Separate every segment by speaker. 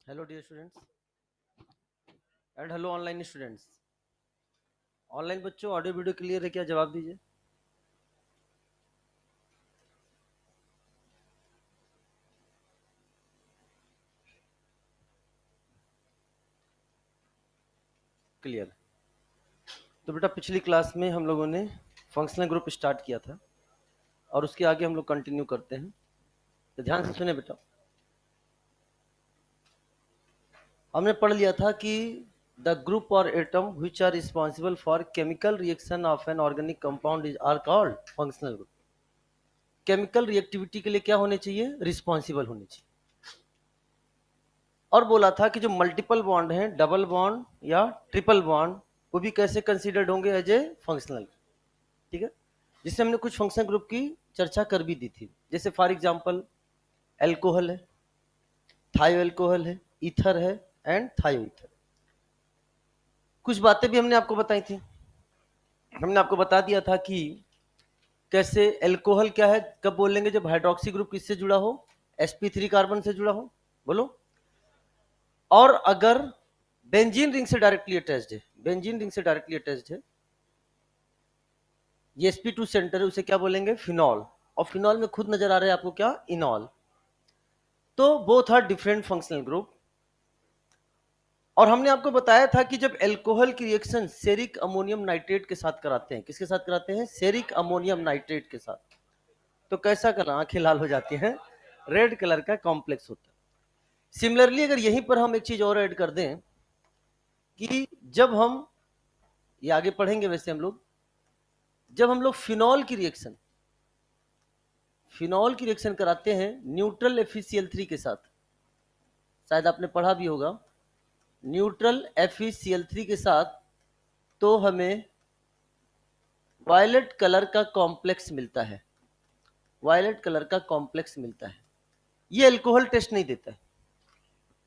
Speaker 1: Hello dear students and hello online students. Online बच्चों, audio video clear है क्या? जवाब दीजिए। क्लियर। तो बेटा, पिछली क्लास में हम लोगों ने फंक्शनल ग्रुप स्टार्ट किया था और उसके आगे हम लोग कंटिन्यू करते हैं। तो ध्यान से सुने बेटा। हमने पढ़ लिया था कि द ग्रुप और atom which are responsible for chemical reaction of an organic compound is are called functional group. Chemical reactivity के लिए क्या होने चाहिए? रिस्पॉन्सिबल होने चाहिए। और बोला था कि जो मल्टीपल बॉन्ड हैं, डबल बॉन्ड या ट्रिपल बॉन्ड, वो भी कैसे कंसीडर्ड होंगे? As a functional. ठीक है। जिससे हमने कुछ फंक्शनल ग्रुप की चर्चा कर भी दी थी। जैसे फॉर एग्जांपल एल्कोहल है, थायो एल्कोहल है, ईथर है एंड थायो ईथर। कुछ बातें भी हमने आपको बताई थी। हमने आपको बता दिया था कि कैसे एल्कोहल क्या है, कब बोलेंगे? जब हाइड्रोक्सी ग्रुप किससे जुड़ा हो? sp3 कार्बन से जुड़ा हो। बोलो। और अगर बेंजीन रिंग से डायरेक्टली अटैच्ड है, बेंजीन रिंग से डायरेक्टली अटैच्ड है, ये sp2 सेंटर है, उसे क्या बोलेंगे? फिनॉल। और फिनॉल में खुद नजर आ रहा है आपको क्या? इनॉल। तो both are different functional group. और हमने आपको बताया था कि जब एल्कोहल की रिएक्शन सेरिक अमोनियम नाइट्रेट के साथ कराते हैं, किसके साथ कराते हैं? सेरिक अमोनियम नाइट्रेट के साथ, तो कैसा कलर? आंखें लाल हो जाती हैं, रेड कलर का कॉम्प्लेक्स होता है। सिमिलरली अगर यहीं पर हम एक चीज और ऐड कर दें कि जब हम, ये आगे पढ़ेंगे वैसे हम लोग, जब हम लोग फिनॉल की रिएक्शन कराते हैं न्यूट्रल FeCl3 के साथ, शायद आपने पढ़ा भी होगा, न्यूट्रल FeCl3 के साथ, तो हमें वायलेट कलर का कॉम्प्लेक्स मिलता है। वायलेट कलर का कॉम्प्लेक्स मिलता है। ये अल्कोहल टेस्ट नहीं देता है।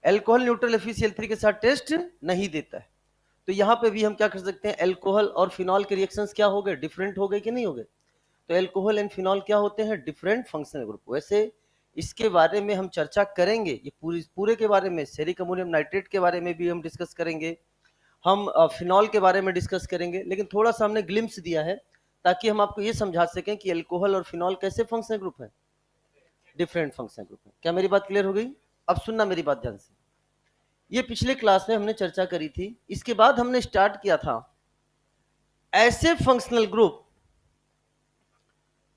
Speaker 1: अल्कोहल न्यूट्रल FeCl3 के साथ टेस्ट नहीं देता है। तो यहां पे भी हम क्या कर सकते हैं? अल्कोहल और फिनॉल के रिएक्शंस क्या हो गए? डिफरेंट हो गए कि नहीं हो गए? तो अल्कोहल एंड फिनॉल क्या होते हैं? Different functional group. वैसे इसके बारे में हम चर्चा करेंगे, ये पूरे के बारे में, सेरिक अमोनियम नाइट्रेट के बारे में भी हम डिस्कस करेंगे, हम फिनॉल के बारे में डिस्कस करेंगे। लेकिन थोड़ा सा हमने ग्लिम्स दिया है ताकि हम आपको ये समझा सकें कि अल्कोहल और फिनॉल कैसे फंक्शनल ग्रुप है? डिफरेंट फंक्शनल ग्रुप है। क्या मेरी बात क्लियर हो गई? अब सुनना मेरी बात ध्यान से। ये पिछले क्लास में हमने चर्चा करी थी। इसके बाद हमने स्टार्ट किया था ऐसे फंक्शनल ग्रुप,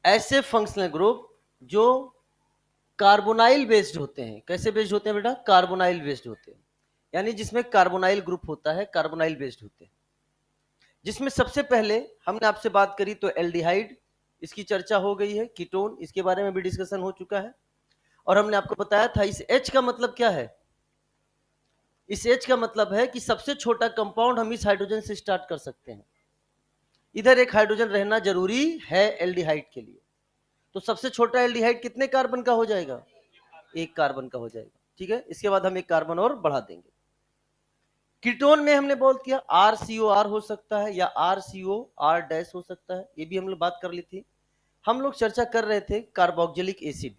Speaker 1: ऐसे फंक्शनल ग्रुप जो कार्बोनाइल बेस्ड होते हैं। कैसे बेस्ड होते हैं बेटा? कार्बोनाइल बेस्ड होते हैं। यानी जिसमें कार्बोनाइल ग्रुप होता है, कार्बोनाइल बेस्ड होते हैं। जिसमें सबसे पहले हमने आपसे बात करी तो एल्डिहाइड, इसकी चर्चा हो गई है। कीटोन, इसके बारे में भी डिस्कशन हो चुका है। और हमने आपको बताया था इस H का मतलब क्या है? इस H का मतलब है कि सबसे छोटा कंपाउंड हम इस हाइड्रोजन से स्टार्ट कर सकते हैं। इधर एक हाइड्रोजन रहना जरूरी है एल्डिहाइड के लिए। तो सबसे छोटा एल्डिहाइड कितने कार्बन का हो जाएगा? एक कार्बन का हो जाएगा। ठीक है। इसके बाद हम एक कार्बन और बढ़ा देंगे। कीटोन में हमने बोल किया RCOR हो सकता है या RCOR- हो सकता है, ये भी हम लोग बात कर ली थी। हम लोग चर्चा कर रहे थे कार्बोक्सिलिक एसिड।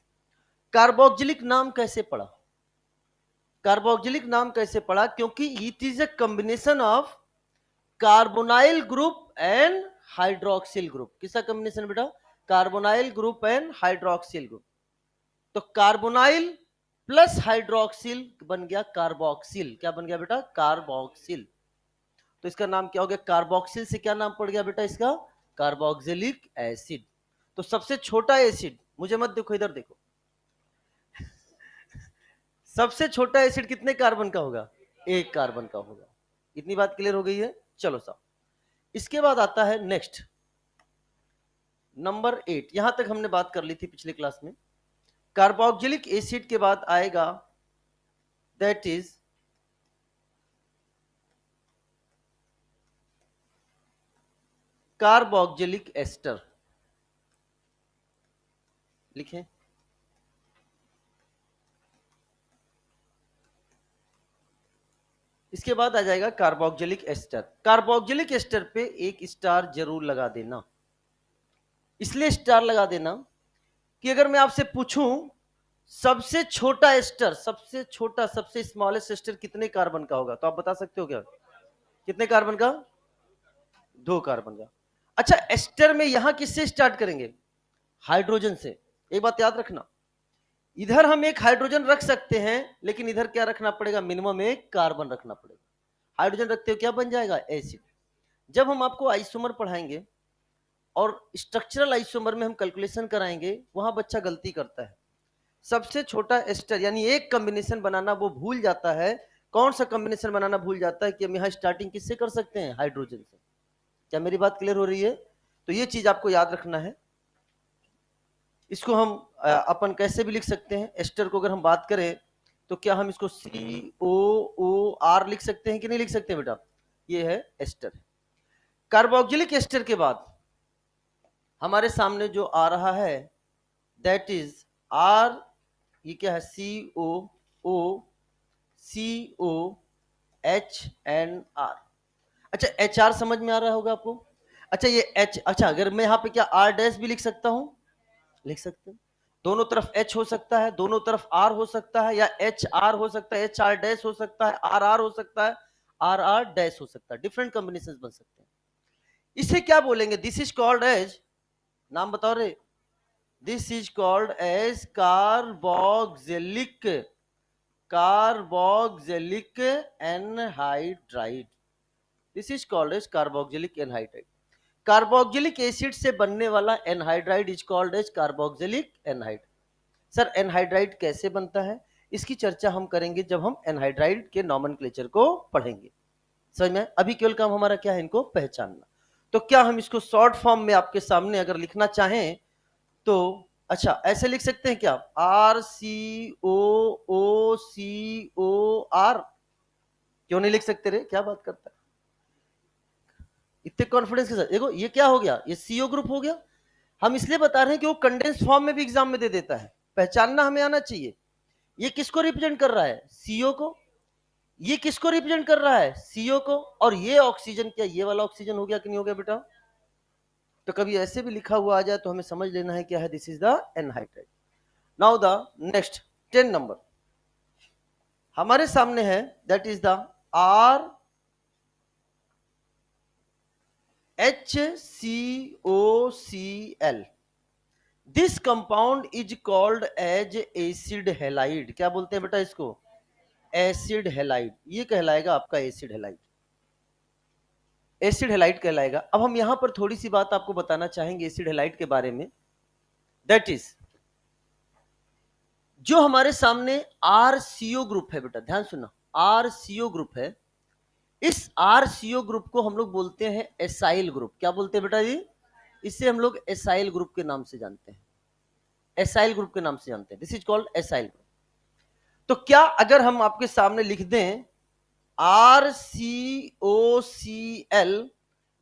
Speaker 1: कार्बोक्सिलिक नाम कैसे पड़ा? कार्बोक्सिलिक नाम कैसे पड़ा? क्योंकि it is a combination of carbonyl group and hydroxyl group. किसका कॉम्बिनेशन बेटा? Carbonyl group and hydroxyl group. तो कार्बोनाइल प्लस हाइड्रोक्सिल बन गया कार्बोक्सिल। क्या बन गया बेटा? कार्बोक्सिल। तो इसका नाम क्या हो गया? कार्बोक्सिल से क्या नाम पड़ गया बेटा इसका? Carboxylic acid. तो सबसे छोटा एसिड, मुझे मत देखो, इधर देखो, सबसे छोटा एसिड कितने कार्बन का होगा? एक कार्बन का होगा। इतनी बात क्लियर हो गई है? चलो साहब, इसके बाद आता है नेक्स्ट नंबर 8। यहां तक हमने बात कर ली थी पिछले क्लास में। कार्बोक्सिलिक एसिड के बाद आएगा दैट इज कार्बोक्सिलिक एस्टर। लिखें। इसके बाद आ जाएगा कार्बोक्सिलिक एस्टर। कार्बोक्सिलिक एस्टर पे एक स्टार जरूर लगा देना। इसलिए स्टार लगा देना कि अगर मैं आपसे पूछूं सबसे छोटा एस्टर, सबसे छोटा, सबसे स्मॉलेस्ट एस्टर कितने कार्बन का होगा? तो आप बता सकते हो क्या? कितने कार्बन का? 2 कार्बन का। अच्छा, एस्टर में यहां किससे स्टार्ट करेंगे? हाइड्रोजन से। एक बात याद रखना, इधर हम एक हाइड्रोजन रख सकते हैं, लेकिन इधर क्या रखना पड़ेगा? मिनिमम एक कार्बन रखना पड़ेगा। हाइड्रोजन रखते हो क्या बन जाएगा? एसिड। जब हम आपको आइसोमर पढ़ाएंगे और स्ट्रक्चरल आइसोमर में हम कैलकुलेशन कराएंगे, वहां बच्चा गलती करता है। सबसे छोटा एस्टर यानी एक कॉम्बिनेशन बनाना वो भूल जाता है। कौन सा कॉम्बिनेशन बनाना भूल जाता है? कि हम यहाँ स्टार्टिंग किससे कर सकते हैं? हाइड्रोजन से। क्या मेरी बात क्लियर हो रही है? तो ये चीज आपको याद रखना है। इसको हम अपन कैसे भी लिख सकते हैं। एस्टर को अगर हम बात करें तो क्या हम इसको COOR लिख सकते हैं कि नहीं लिख सकते बेटा? ये है एस्टर। कार्बोक्सिलिक एस्टर के बाद हमारे सामने जो आ रहा है दैट इज आर। ये क्या है? COOCOHNR। अच्छा, HR समझ में आ रहा होगा आपको? अच्छा, ये H, अच्छा अगर मैं यहाँ पे क्या R डैश भी लिख सकता हूँ? लिख सकते हैं। दोनों तरफ H हो सकता है, दोनों तरफ R हो सकता है, या HR हो सकता है, HR डैश हो सकता है, RR हो सकता है, RR डैश हो सकता है। डिफरेंट कॉम्बिनेशन बन सकते हैं। इसे क्या बोलेंगे? दिस इज कॉल्ड एज, नाम बताओ रे। This is called as carboxylic, carboxylic anhydride. This is called as carboxylic anhydride. Carboxylic acid से बनने वाला anhydride is called as carboxylic anhydride. Sir anhydride कैसे बनता है? इसकी चर्चा हम करेंगे जब हम एनहाइड्राइड के नॉमेनक्लेचर को पढ़ेंगे। समझ में? अभी केवल काम हमारा क्या है? इनको पहचानना। तो क्या हम इसको शॉर्ट फॉर्म में आपके सामने अगर लिखना चाहें तो अच्छा ऐसे लिख सकते हैं क्या? RCOOCOR। क्यों नहीं लिख सकते रे? क्या बात करता है इतने कॉन्फिडेंस के साथ? देखो ये क्या हो गया? ये CO ग्रुप हो गया। हम इसलिए बता रहे हैं कि वो कंडेंस फॉर्म में भी एग्जाम में दे देता है। पहचानना हमें आना चाहिए। ये किसको रिप्रेजेंट कर रहा है? CO को। ये किसको रिप्रेजेंट कर रहा है? CO को। और ये ऑक्सीजन, क्या ये वाला ऑक्सीजन हो गया कि नहीं हो गया बेटा? तो कभी ऐसे भी लिखा हुआ आ जाए तो हमें समझ लेना है क्या है? This is the anhydride. Now the next 10 number हमारे सामने है that is the RHCOCl। This compound is called as acid halide. क्या बोलते हैं बेटा इसको? Acid halide. ये कहलाएगा आपका एसिड हैलाइड। एसिड हैलाइड कहलाएगा। अब हम यहां पर थोड़ी सी बात आपको बताना चाहेंगे एसिड हैलाइड के बारे में। दैट इज जो हमारे सामने RCO ग्रुप है बेटा, ध्यान सुनना, RCO ग्रुप है। इस RCO ग्रुप को हम लोग बोलते हैं एसाइल ग्रुप। क्या बोलते हैं बेटा जी? इसे हम लोग एसाइल ग्रुप के नाम से जानते हैं। एसाइल ग्रुप के नाम से जानते हैं। This is called acyl group. तो क्या अगर हम आपके सामने लिख दें RCOCl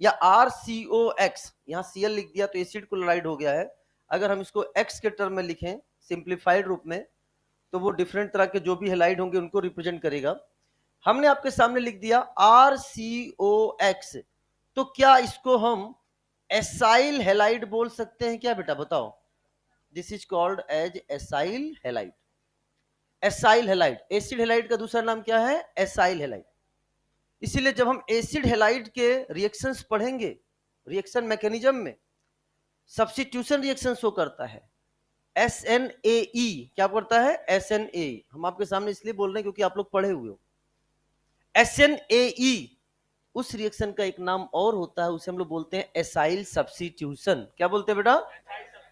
Speaker 1: या RCOX, यहां Cl लिख दिया तो एसिड क्लोराइड हो गया है। अगर हम इसको X के टर्म में लिखें सिंप्लीफाइड रूप में तो वो डिफरेंट तरह के जो भी हैलाइड होंगे उनको रिप्रेजेंट करेगा। हमने आपके सामने लिख दिया RCOX, तो क्या इसको हम एसाइल हैलाइड बोल सकते हैं क्या बेटा? बताओ। This is called as acyl halide. Acyl halide, acid halide का दूसरा नाम क्या है? Acyl halide. इसीलिए जब हम एसिड हैलाइड के रिएक्शंस पढ़ेंगे, रिएक्शन मैकेनिज्म में सब्स्टिट्यूशन रिएक्शन शो करता है। SNAE क्या करता है? SNAE हम आपके सामने इसलिए बोल रहे हैं क्योंकि आप लोग पढ़े हुए हो। SNAE उस रिएक्शन का एक नाम और होता है, उसे हम लोग बोलते हैं एसाइल सब्स्टिट्यूशन। क्या बोलते हैं बेटा?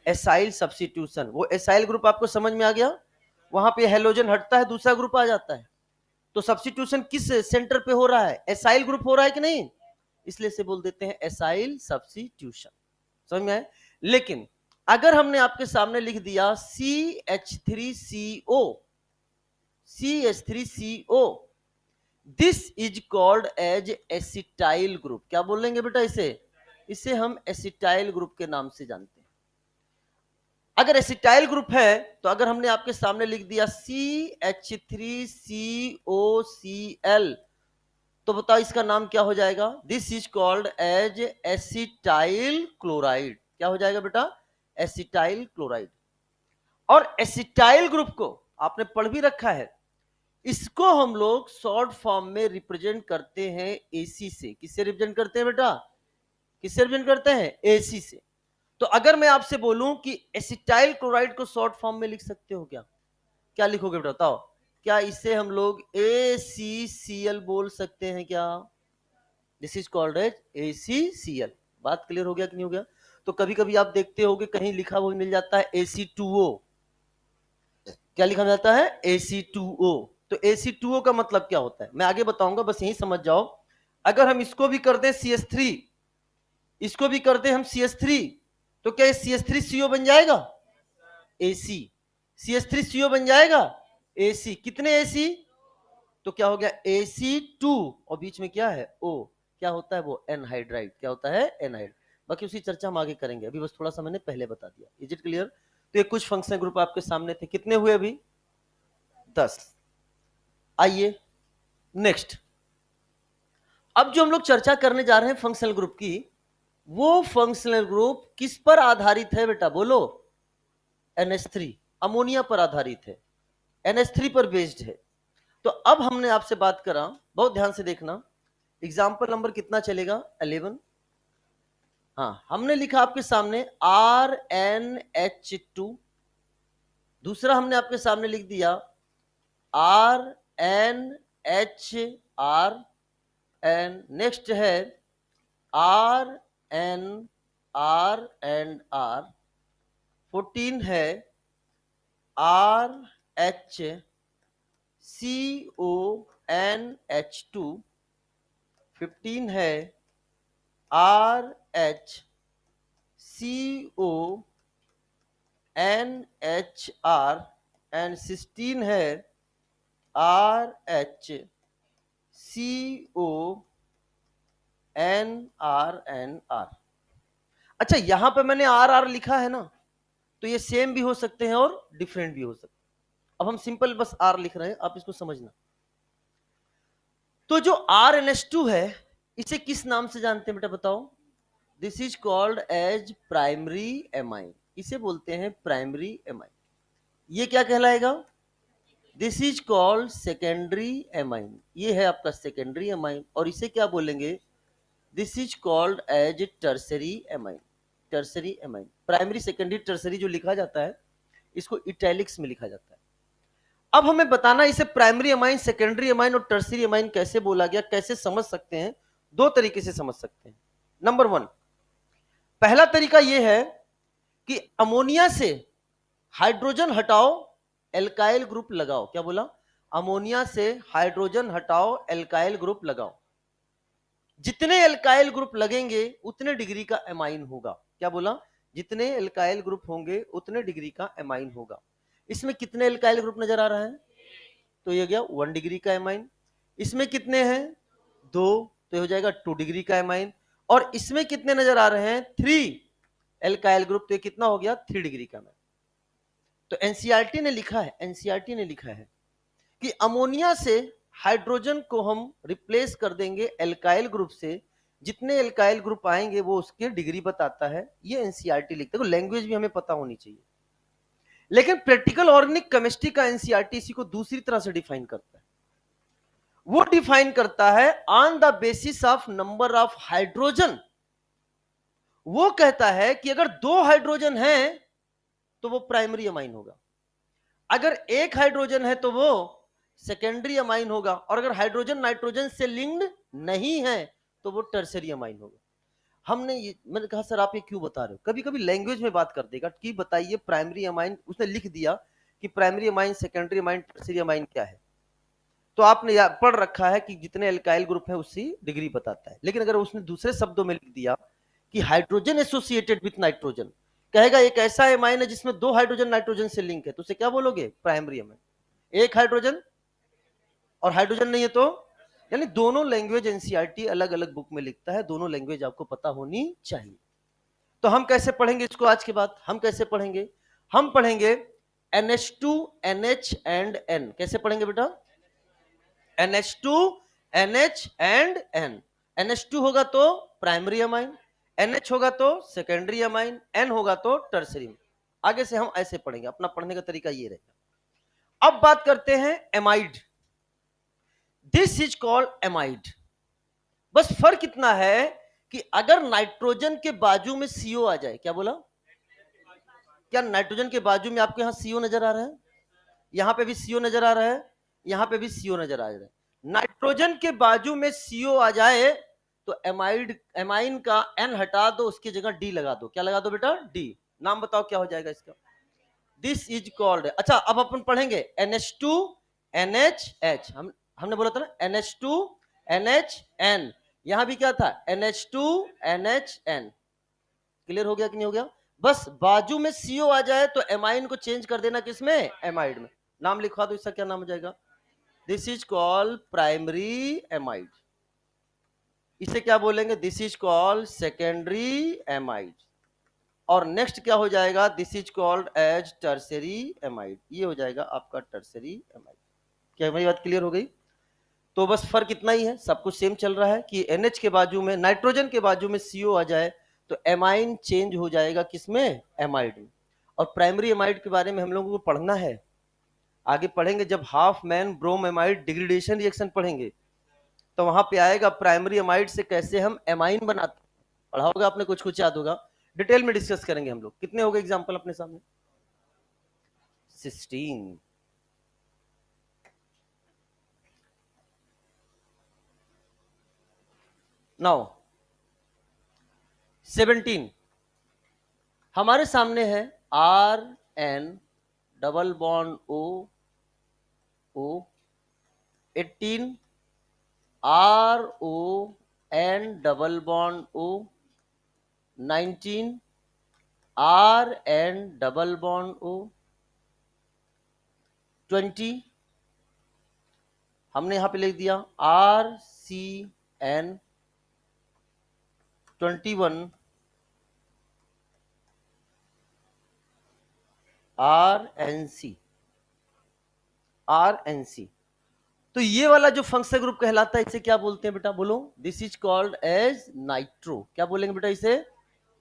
Speaker 1: Acyl substitution. वो एसाइल ग्रुप आपको समझ में आ गया? वहां पे हेलोजन हटता है, दूसरा ग्रुप आ जाता है। तो सब्स्टिट्यूशन किस सेंटर पे हो रहा है? एसाइल ग्रुप हो रहा है कि नहीं? इसलिए से बोल देते हैं एसाइल सब्स्टिट्यूशन। समझ में आए? लेकिन अगर हमने आपके सामने लिख दिया CH3CO, CH3CO, this is called as acetyl group. क्या बोलेंगे बेटा इसे? इसे हम एसिटाइल ग्रुप के नाम से जानते हैं। अगर एसिटाइल ग्रुप है तो अगर हमने आपके सामने लिख दिया CH3COCl, तो बताओ इसका नाम क्या हो जाएगा? This is called as acetyl chloride. क्या हो जाएगा बेटा? Acetyl chloride. और एसिटाइल ग्रुप को आपने पढ़ भी रखा है, इसको हम लोग शॉर्ट फॉर्म में रिप्रेजेंट करते हैं एसी से। किससे रिप्रेजेंट करते हैं बेटा? किससे रिप्रेजेंट करते हैं? एसी से। तो अगर मैं आपसे बोलूं कि एसिटाइल क्लोराइड को शॉर्ट फॉर्म में लिख सकते हो क्या? क्या लिखोगे बेटा बताओ? क्या इसे हम लोग ACCL बोल सकते हैं क्या? This is called as ACCL। बात क्लियर हो गया कि नहीं हो गया? तो कभी कभी आप देखते होगे कहीं लिखा हुआ मिल जाता है AC2O। क्या लिखा जाता है? AC2O। तो AC2O का मतलब क्या होता है मैं आगे बताऊंगा, बस यही समझ जाओ। अगर हम इसको भी कर दें CH3, इसको भी कर दें हम CH3, तो क्या CH3CO बन जाएगा? AC। CH3CO बन जाएगा AC। कितने AC? तो क्या हो गया? AC2 और बीच में क्या है? O। क्या होता है वो? एनहाइड्राइड। क्या होता है? एनहाइड। बाकी उसी चर्चा हम आगे करेंगे, अभी बस थोड़ा सा मैंने पहले बता दिया। Is it clear? तो ये कुछ फंक्शनल ग्रुप आपके सामने थे, कितने हुए अभी? 10। आइए नेक्स्ट। अब जो हम लोग चर्चा करने जा रहे हैं फंक्शनल ग्रुप की, वो फंक्शनल ग्रुप किस पर आधारित है बेटा? बोलो। NH3, अमोनिया पर आधारित है, NH3 पर बेस्ड है। तो अब हमने आपसे बात करा, बहुत ध्यान से देखना, एग्जाम्पल नंबर कितना चलेगा? 11। हाँ, हमने लिखा आपके सामने RNH2। दूसरा हमने आपके सामने लिख दिया RNHR। एंड नेक्स्ट है RNR एंड R। 14 है RHCONH2। 15 है RHCONHR एंड 16 है RHCONR। अच्छा, यहां पे मैंने RR लिखा है ना, तो ये सेम भी हो सकते हैं और डिफरेंट भी हो सकते हैं। अब हम सिंपल बस R लिख रहे हैं, आप इसको समझना। तो जो RNH2 है, इसे किस नाम से जानते हैं बेटा बताओ? This is called as primary amine. इसे बोलते हैं प्राइमरी एमाइन। ये क्या कहलाएगा? This is called secondary amine. ये है आपका सेकेंडरी एमाइन। और इसे क्या बोलेंगे? This is called as tertiary amine. Tertiary amine. Primary, secondary, tertiary जो लिखा जाता है, इसको इटैलिक्स में लिखा जाता है। अब हमें बताना इसे प्राइमरी एमाइन, सेकेंडरी एमाइन और टर्सरी एमाइन कैसे बोला गया, कैसे समझ सकते हैं? दो तरीके से समझ सकते हैं। नंबर 1, पहला तरीका यह है कि अमोनिया से हाइड्रोजन हटाओ, एल्काइल ग्रुप लगाओ। क्या बोला? अमोनिया से हाइड्रोजन हटाओ, एल्काइल ग्रुप लगाओ। जितने एल्काइल ग्रुप लगेंगे उतने डिग्री का एमाइन होगा। क्या बोला? जितने एल्काइल ग्रुप होंगे उतने डिग्री का एमाइन होगा। इसमें कितने एल्काइल ग्रुप नजर आ रहा है? तो ये गया 1 डिग्री का एमाइन। इसमें कितने हैं? 2, तो ये हो जाएगा 2 डिग्री का एमाइन। और इसमें कितने नजर आ रहे हैं? 3 एल्काइल ग्रुप, तो ये कितना हो गया? 3 डिग्री का एमाइन। तो एनसीईआरटी ने लिखा है, एनसीईआरटी ने लिखा है कि अमोनिया से हाइड्रोजन को हम रिप्लेस कर देंगे एल्काइल ग्रुप से। जितने एल्काइल ग्रुप आएंगे वो उसके डिग्री बताता है। ये एनसीईआरटी लिखते हैं। लैंग्वेज भी हमें पता होनी चाहिए। लेकिन प्रैक्टिकल ऑर्गेनिक केमिस्ट्री का एनसीईआरटी इसी को दूसरी तरह से डिफाइन करता है। वो डिफाइन करता है on the basis of number of hydrogen. वो कहता है कि अगर 2 हाइड्रोजन हैं तो वो प्राइमरी अमाइन होगा, अगर 1 हाइड्रोजन है तो वो सेकेंडरी अमाइन होगा, और अगर हाइड्रोजन नाइट्रोजन से लिंक्ड नहीं है तो वो टर्सरी अमाइन होगा। मैंने कहा सर आप ये क्यों बता रहे हो? कभी कभी लैंग्वेज में बात कर देगा कि बताइए प्राइमरी अमाइन, उसने लिख दिया कि primary amine, secondary amine, tertiary amine क्या है, तो आपने पढ़ रखा है कि जितने एल्काइल ग्रुप है उसी डिग्री बताता है। लेकिन अगर उसने दूसरे शब्दों में लिख दिया कि हाइड्रोजन एसोसिएटेड विथ नाइट्रोजन, कहेगा एक ऐसा एमाइन है जिसमें 2 हाइड्रोजन नाइट्रोजन से लिंक है, तो उसे क्या बोलोगे? Primary amine. 1 हाइड्रोजन और हाइड्रोजन नहीं है तो, यानी दोनों लैंग्वेज एनसीईआरटी अलग अलग बुक में लिखता है। दोनों लैंग्वेज आपको पता होनी चाहिए। तो हम कैसे पढ़ेंगे इसको? आज के बाद हम कैसे पढ़ेंगे? हम पढ़ेंगे NH2 NH एंड N। कैसे पढ़ेंगे बेटा? NH2 NH and N। NH2 होगा तो प्राइमरी अमाइन, NH होगा तो सेकेंडरी अमाइन, N होगा तो टर्सरी। आगे से हम ऐसे पढ़ेंगे, अपना पढ़ने का तरीका ये रहेगा। अब बात करते हैं amide. This is called amide. बस फर्क इतना है कि अगर नाइट्रोजन के बाजू में सीओ आ जाए, क्या बोला, क्या नाइट्रोजन के बाजू में आपके यहां सीओ नजर आ रहा है? यहां पे भी सीओ नजर आ रहा है, यहां पे भी सीओ नजर आ रहा है। नाइट्रोजन के बाजू में सीओ आ जाए तो एमाइड, एमाइन का एन हटा दो, उसकी जगह डी लगा दो। क्या लगा दो बेटा? डी। नाम बताओ क्या हो जाएगा इसका? दिस इज कॉल्ड, अच्छा अब अपन पढ़ेंगे NH2 NHH। हमने बोला था ना NH2 NHN, यहां भी क्या था? NH2 NHN। क्लियर हो गया कि नहीं हो गया? बस बाजू में सीओ आ जाए तो एमाइन को चेंज कर देना किसमें? एमाइड में। नाम लिखवा दो, इसका क्या नाम हो जाएगा? This is called primary amide. इसे क्या बोलेंगे? This is called secondary amide. और नेक्स्ट क्या हो जाएगा? This is called as tertiary amide. ये हो जाएगा आपका टर्सरी एमाइड। क्या मेरी बात क्लियर हो गई? तो बस फर्क इतना ही है, सब कुछ सेम चल रहा है कि NH के बाजू में, नाइट्रोजन के बाजू में CO आ जाए तो एमाइन चेंज हो जाएगा किसमें? एमाइड में। और प्राइमरी एमाइड के बारे में हम लोगों को पढ़ना है, आगे पढ़ेंगे जब Hofmann bromamide degradation reaction पढ़ेंगे तो वहां पे आएगा प्राइमरी एमाइड से कैसे हम एमाइन बनाते। पढ़ा होगा आपने, कुछ कुछ याद होगा, डिटेल में डिस्कस करेंगे हम लोग। कितने हो गए एग्जाम्पल अपने सामने? 16। नाउ 17 हमारे सामने है RN double bond O 18 RON double bond O 19 RN double bond O 20 हमने यहां पे लिख दिया RCN 21 RNC। तो ये वाला जो फंक्शनल ग्रुप कहलाता है इसे क्या बोलते हैं बेटा? बोलो। This is called as nitro. क्या बोलेंगे बेटा इसे?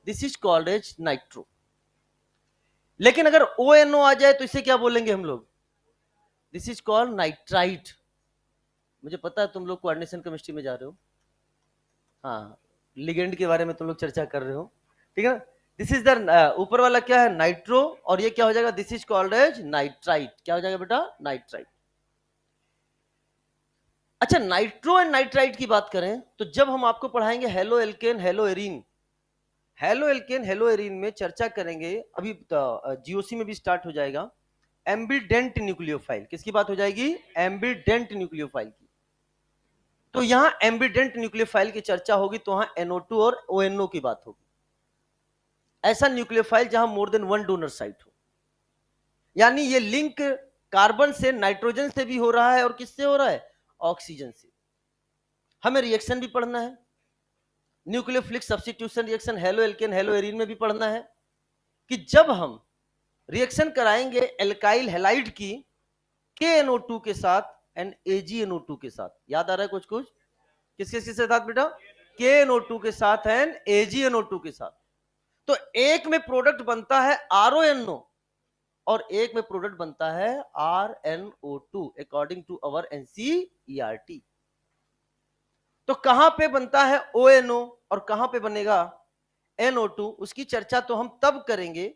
Speaker 1: This is called as nitro. लेकिन अगर ONO आ जाए तो इसे क्या बोलेंगे हम लोग? This is called nitrite. मुझे पता है तुम लोग कोऑर्डिनेशन केमिस्ट्री में जा रहे हो, हाँ, लिगेंड के बारे में तुम लोग चर्चा कर रहे हो, ठीक है ना? दिस इज द ऊपर वाला क्या है? नाइट्रो। और ये क्या हो जाएगा? This is called as nitrite. क्या हो जाएगा बेटा? नाइट्राइट। अच्छा, नाइट्रो एंड नाइट्राइट की बात करें तो जब हम आपको पढ़ाएंगे halo alkane hello arene, halo alkane hello arene में चर्चा करेंगे, अभी GOC में भी स्टार्ट हो जाएगा एम्बिडेंट न्यूक्लियोफाइल। किसकी बात हो जाएगी? एम्बिडेंट न्यूक्लियोफाइल की। तो यहां एम्बिडेंट न्यूक्लियोफाइल की चर्चा होगी तो वहां NO2 और ONO की बात होगी। ऐसा न्यूक्लियोफाइल जहां more than one donor site हो, यानी ये लिंक कार्बन से नाइट्रोजन से भी हो रहा है और किससे हो रहा है? ऑक्सीजन से। हमें रिएक्शन भी पढ़ना है, nucleophilic substitution reaction halo alkane hello arene में भी पढ़ना है कि जब हम रिएक्शन कराएंगे एल्काइल हैलाइड की KNO2 के साथ एंड AgNO2 के साथ। याद आ रहा है कुछ कुछ? किस किस के साथ बेटा? KNO2 के साथ एंड AgNO2 के साथ। तो एक में प्रोडक्ट बनता है RONO और एक में प्रोडक्ट बनता है RNO2 according to our NCERT। तो कहां पे बनता है ONO और कहां पे बनेगा NO2, उसकी चर्चा तो हम तब करेंगे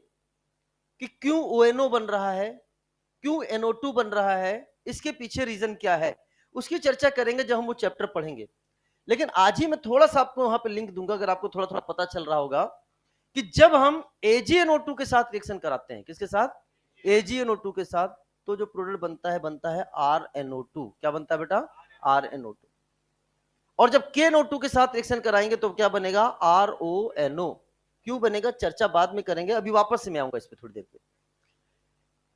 Speaker 1: कि क्यों ONO बन रहा है, क्यों NO2 बन रहा है, इसके पीछे रीजन क्या है, उसकी चर्चा करेंगे जब हम वो चैप्टर पढ़ेंगे। लेकिन आज ही मैं थोड़ा सा आपको वहां पे लिंक दूंगा, अगर आपको थोड़ा थोड़ा पता चल रहा होगा कि जब हम AgNO2 के साथ रिएक्शन कराते हैं, किसके साथ? AgNO2 के साथ, तो जो प्रोडक्ट बनता है RNO2। क्या बनता है बेटा? RNO2। और जब KNO2 के साथ रिएक्शन कराएंगे तो क्या बनेगा? RONO। क्यों बनेगा चर्चा बाद में करेंगे, अभी वापस से मैं आऊंगा इस पे थोड़ी देर पे।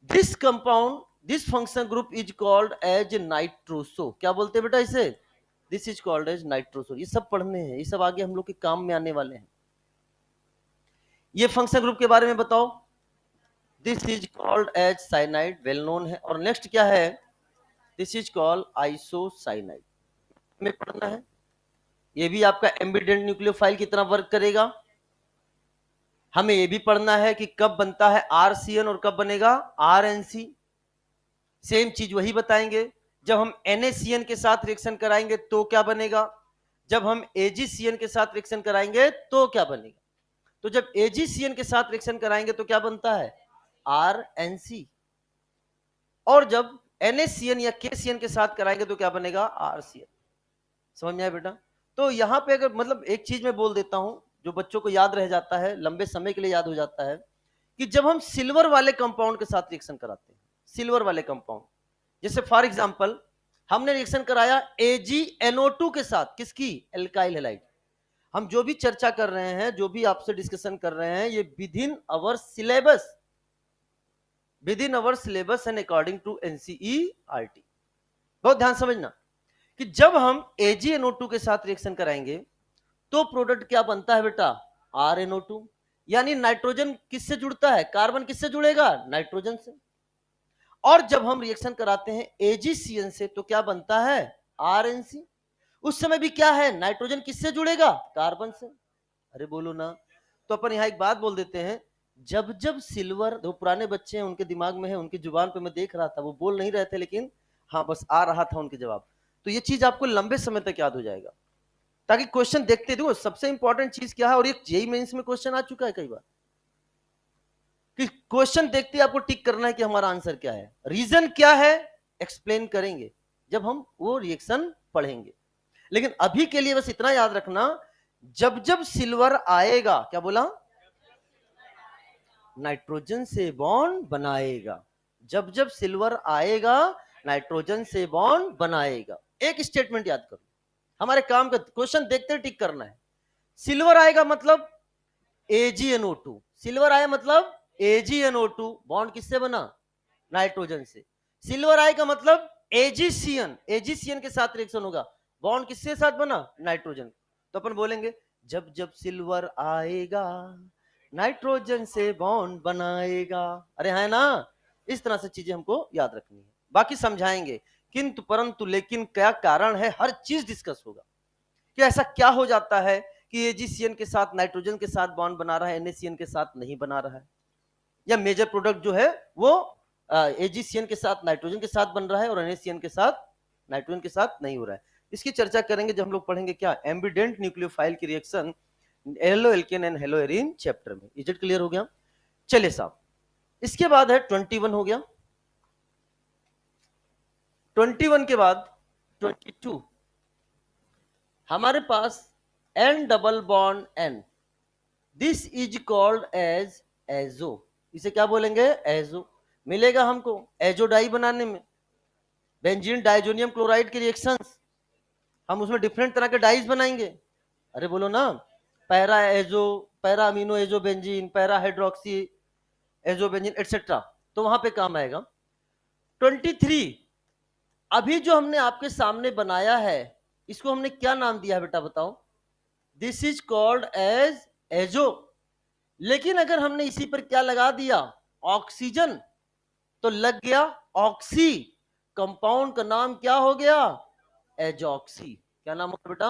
Speaker 1: This compound, this function group is called as nitroso. क्या बोलते हैं बेटा इसे? This is called as nitroso. ये सब पढ़ने हैं, ये सब आगे हम लोग के काम में आने वाले हैं। ये फंक्शन ग्रुप के बारे में बताओ। This is called as cyanide, well known है। और नेक्स्ट क्या है? This is called isocyanide. में पढ़ना है, ये भी आपका एम्बिडेंट न्यूक्लियोफाइल की तरह वर्क करेगा। हमें ये भी पढ़ना है कि कब बनता है RCN और कब बनेगा RNC। सेम चीज वही बताएंगे। जब हम NaCN के साथ रिएक्शन कराएंगे तो क्या बनेगा, जब हम AgCN के साथ रिएक्शन कराएंगे तो क्या बनेगा। तो जब AgCN के साथ रिएक्शन कराएंगे तो क्या बनता है RNC, और जब NaCN या KCN के साथ कराएंगे तो क्या बनेगा RCN। समझ में आया बेटा। तो यहां पे अगर मतलब एक चीज मैं बोल देता हूं जो बच्चों को याद रह जाता है, लंबे समय के लिए याद हो जाता है, कि जब हम सिल्वर वाले कंपाउंड के साथ रिएक्शन कराते हैं, सिल्वर वाले कंपाउंड, जैसे फॉर एग्जांपल हमने रिएक्शन कराया AgNO2 के साथ, किसकी, एल्काइल हैलाइड। हम जो भी चर्चा कर रहे हैं, जो भी आपसे डिस्कशन कर रहे हैं, ये within our syllabus, within our syllabus and according to NCERT। बहुत ध्यान समझना कि जब हम AgNO2 के साथ रिएक्शन कराएंगे तो प्रोडक्ट क्या बनता है बेटा RNO2, यानी नाइट्रोजन किससे जुड़ता है, कार्बन किससे जुड़ेगा, नाइट्रोजन से। और जब हम रिएक्शन कराते हैं AgCN से तो क्या बनता है RNC। उस समय भी क्या है, नाइट्रोजन किससे जुड़ेगा, कार्बन से। अरे बोलो ना। तो अपन यहां एक बात बोल देते हैं, जब जब सिल्वर, जो पुराने बच्चे हैं उनके दिमाग में है, उनकी जुबान पे मैं देख रहा था, वो बोल नहीं रहे थे लेकिन हाँ बस आ रहा था उनके जवाब। तो ये चीज आपको लंबे समय तक याद हो जाएगा, ताकि क्वेश्चन देखते, देखो सबसे इंपॉर्टेंट चीज क्या है, और ये जेईई मेंस में क्वेश्चन आ चुका है कई बार, कि क्वेश्चन देखते आपको टिक करना है कि हमारा आंसर क्या है, रीजन क्या है, एक्सप्लेन करेंगे जब हम वो रिएक्शन पढ़ेंगे। लेकिन अभी के लिए बस इतना याद रखना, जब जब सिल्वर आएगा, क्या बोला, नाइट्रोजन से बॉन्ड बनाएगा। जब जब सिल्वर आएगा नाइट्रोजन से बॉन्ड बनाएगा। एक स्टेटमेंट याद करो, हमारे काम का क्वेश्चन देखते टिक करना है। सिल्वर आएगा मतलब AgNO2, सिल्वर आया मतलब AgNO2, बॉन्ड किससे बना, नाइट्रोजन से। सिल्वर आएगा मतलब AgCN, AgCN के साथ रिएक्शन होगा, बॉन्ड किसके साथ बना, नाइट्रोजन। तो अपन बोलेंगे जब जब सिल्वर आएगा नाइट्रोजन से बॉन्ड बनाएगा। अरे है ना, इस तरह से चीजें हमको याद रखनी है, बाकी समझाएंगे किंतु परंतु लेकिन क्या कारण है, हर चीज डिस्कस होगा कि ऐसा क्या हो जाता है कि AgCN के साथ नाइट्रोजन के साथ बॉन्ड बना रहा है, NaCN के साथ नहीं बना रहा है, या मेजर प्रोडक्ट जो है वो AgCN के साथ नाइट्रोजन के साथ बन रहा है और NaCN के साथ नाइट्रोजन के साथ नहीं हो रहा है। इसकी चर्चा करेंगे जब हम लोग पढ़ेंगे क्या, एम्बिडेंट न्यूक्लियोफाइल की reaction halo alkane and hello arene chapter में। इज इट क्लियर हो गया। चलिए साहब, इसके बाद है 21 हो गया, 21 के बाद 22 हमारे पास N double bond N, this is called as azo. इसे क्या बोलेंगे, एजो। मिलेगा हमको एजो डाई बनाने में, बेंजीन डाइजोनियम क्लोराइड की रिएक्शंस, हम उसमें डिफरेंट तरह के डाइज बनाएंगे। अरे बोलो ना, para azo, para amino azo benzene, para hydroxy azo benzene etcetera, तो वहां पे काम आएगा। 23 अभी जो हमने आपके सामने बनाया है, इसको हमने क्या नाम दिया है बेटा बताओ, this is called as azo. लेकिन अगर हमने इसी पर क्या लगा दिया, ऑक्सीजन, तो लग गया ऑक्सी, कंपाउंड का नाम क्या हो गया, एजॉक्सी। क्या नाम होगा बेटा,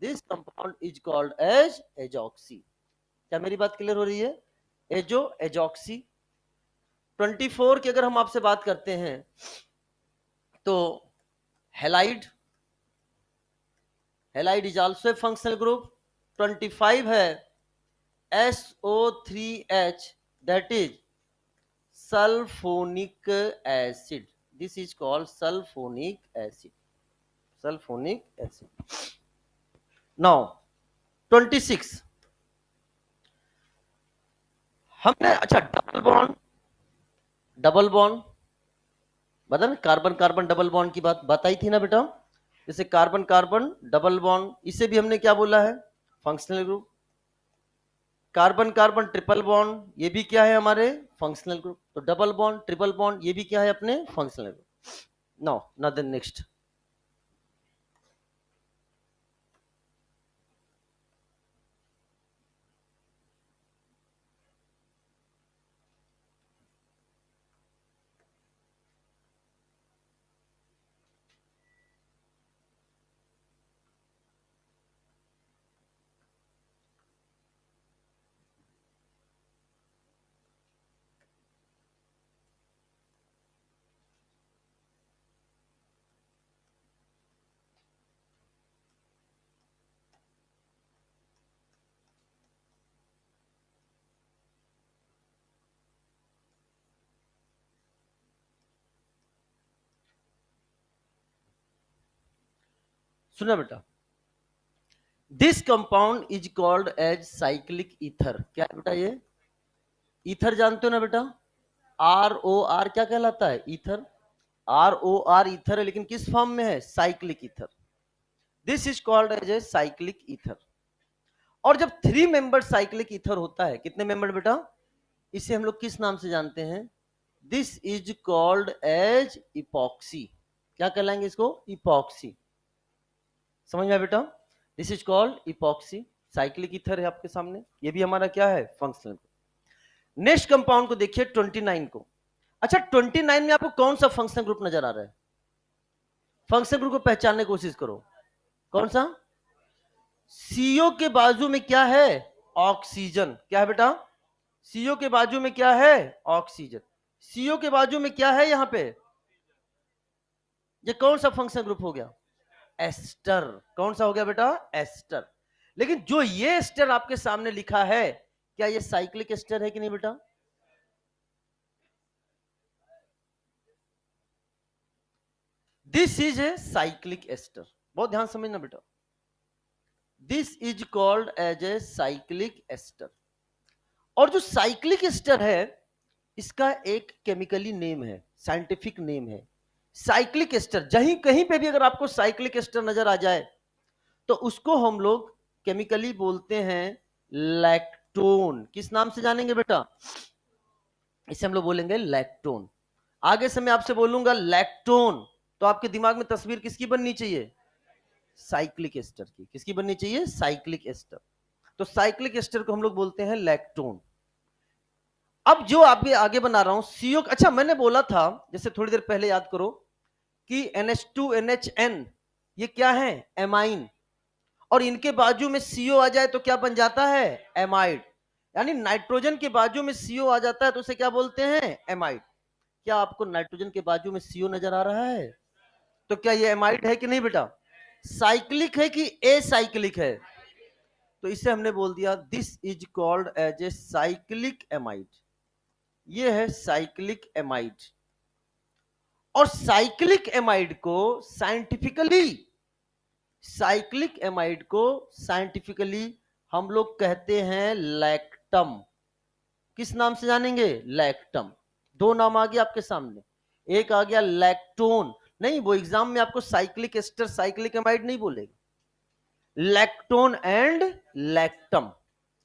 Speaker 1: this compound is called as azoxy. क्या मेरी बात क्लियर हो रही है, एजो एजॉक्सी। 24 की अगर हम आपसे बात करते हैं तो halide, halide is also a functional group. 25 है SO3H, that is sulphonic acid, this is called sulphonic acid, sulphonic acid. Now 26 हमने, अच्छा डबल बॉन्ड, डबल बॉन्ड बता ना, कार्बन कार्बन डबल बॉन्ड की बात बताई थी ना बेटा, जैसे कार्बन कार्बन डबल बॉन्ड, इसे भी हमने क्या बोला है, functional group. Carbon carbon triple bond, ये भी क्या है हमारे फंक्शनल ग्रुप। तो डबल बॉन्ड ट्रिपल बॉन्ड ये भी क्या है अपने फंक्शनल ग्रुप। नाउ ना देन नेक्स्ट, सुना बेटा, this compound is called as cyclic ether. क्या है बेटा ये? ईथर जानते हो ना बेटा? ROR क्या कहलाता है? ईथर। ROR ईथर है, लेकिन किस फॉर्म में है? Cyclic ether. This is called as a cyclic ether. और जब 3 मेंबर साइक्लिक ईथर होता है, कितने मेंबर बेटा? इसे हम लोग किस नाम से जानते हैं? This is called as epoxy. क्या कहलाएंगे इसको? इपॉक्सी। समझ में आया बेटा? This is called epoxy. Cyclic ether है आपके सामने, ये भी हमारा क्या है? फंक्शनल। नेक्स्ट कंपाउंड को देखिए 29 को। अच्छा, 29 में आपको कौन सा फंक्शनल ग्रुप नजर आ रहा है? फंक्शनल ग्रुप को पहचानने की कोशिश करो। कौन सा? सीओ के बाजू में क्या है? ऑक्सीजन। क्या है बेटा? सीओ के बाजू में क्या है? ऑक्सीजन। सीओ के बाजू में क्या है यहां पे? ये कौन सा फंक्शनल ग्रुप हो गया? एस्टर। कौन सा हो गया बेटा? एस्टर। लेकिन जो ये एस्टर आपके सामने लिखा है, क्या ये साइक्लिक एस्टर है कि नहीं बेटा? This is a cyclic ester. बहुत ध्यान समझना बेटा, this is called as a cyclic ester. और जो साइक्लिक एस्टर है, इसका एक केमिकली नेम है, साइंटिफिक नेम है साइक्लिक एस्टर। जहीं कहीं पे भी अगर आपको साइक्लिक एस्टर नजर आ जाए, तो उसको हम लोग केमिकली बोलते हैं लैक्टोन। किस नाम से जानेंगे बेटा? इसे हम लोग बोलेंगे लैक्टोन। आगे से मैं आपसे बोलूंगा लैक्टोन, तो आपके दिमाग में तस्वीर किसकी बननी चाहिए? साइक्लिक एस्टर की। किसकी बननी चाहिए? Cyclic ester. तो साइक्लिक एस्टर को हम लोग बोलते हैं लैक्टोन। अब जो आगे आगे बना रहा हूं सीओ। अच्छा, मैंने बोला था जैसे थोड़ी देर पहले, याद करो, कि NH2NHN ये क्या है? एमाइन। और इनके बाजू में सीओ आ जाए तो क्या बन जाता है? एमाइड। यानी नाइट्रोजन के बाजू में सीओ आ जाता है तो उसे क्या बोलते हैं? एमाइड। क्या आपको नाइट्रोजन के बाजू में सीओ नजर आ रहा है? तो क्या ये एमाइड है कि नहीं बेटा? साइक्लिक है कि ए साइक्लिक है? तो इसे हमने बोल दिया this is called as a cyclic amide. ये है साइक्लिक एमाइड। और साइक्लिक एमाइड को साइंटिफिकली हम लोग कहते हैं लैक्टम। किस नाम से जानेंगे? लैक्टम। दो नाम आ गया आपके सामने, एक आ गया लैक्टोन। नहीं, वो एग्जाम में आपको साइक्लिक एस्टर साइक्लिक एमाइड नहीं बोलेगा, लैक्टोन एंड लैक्टम।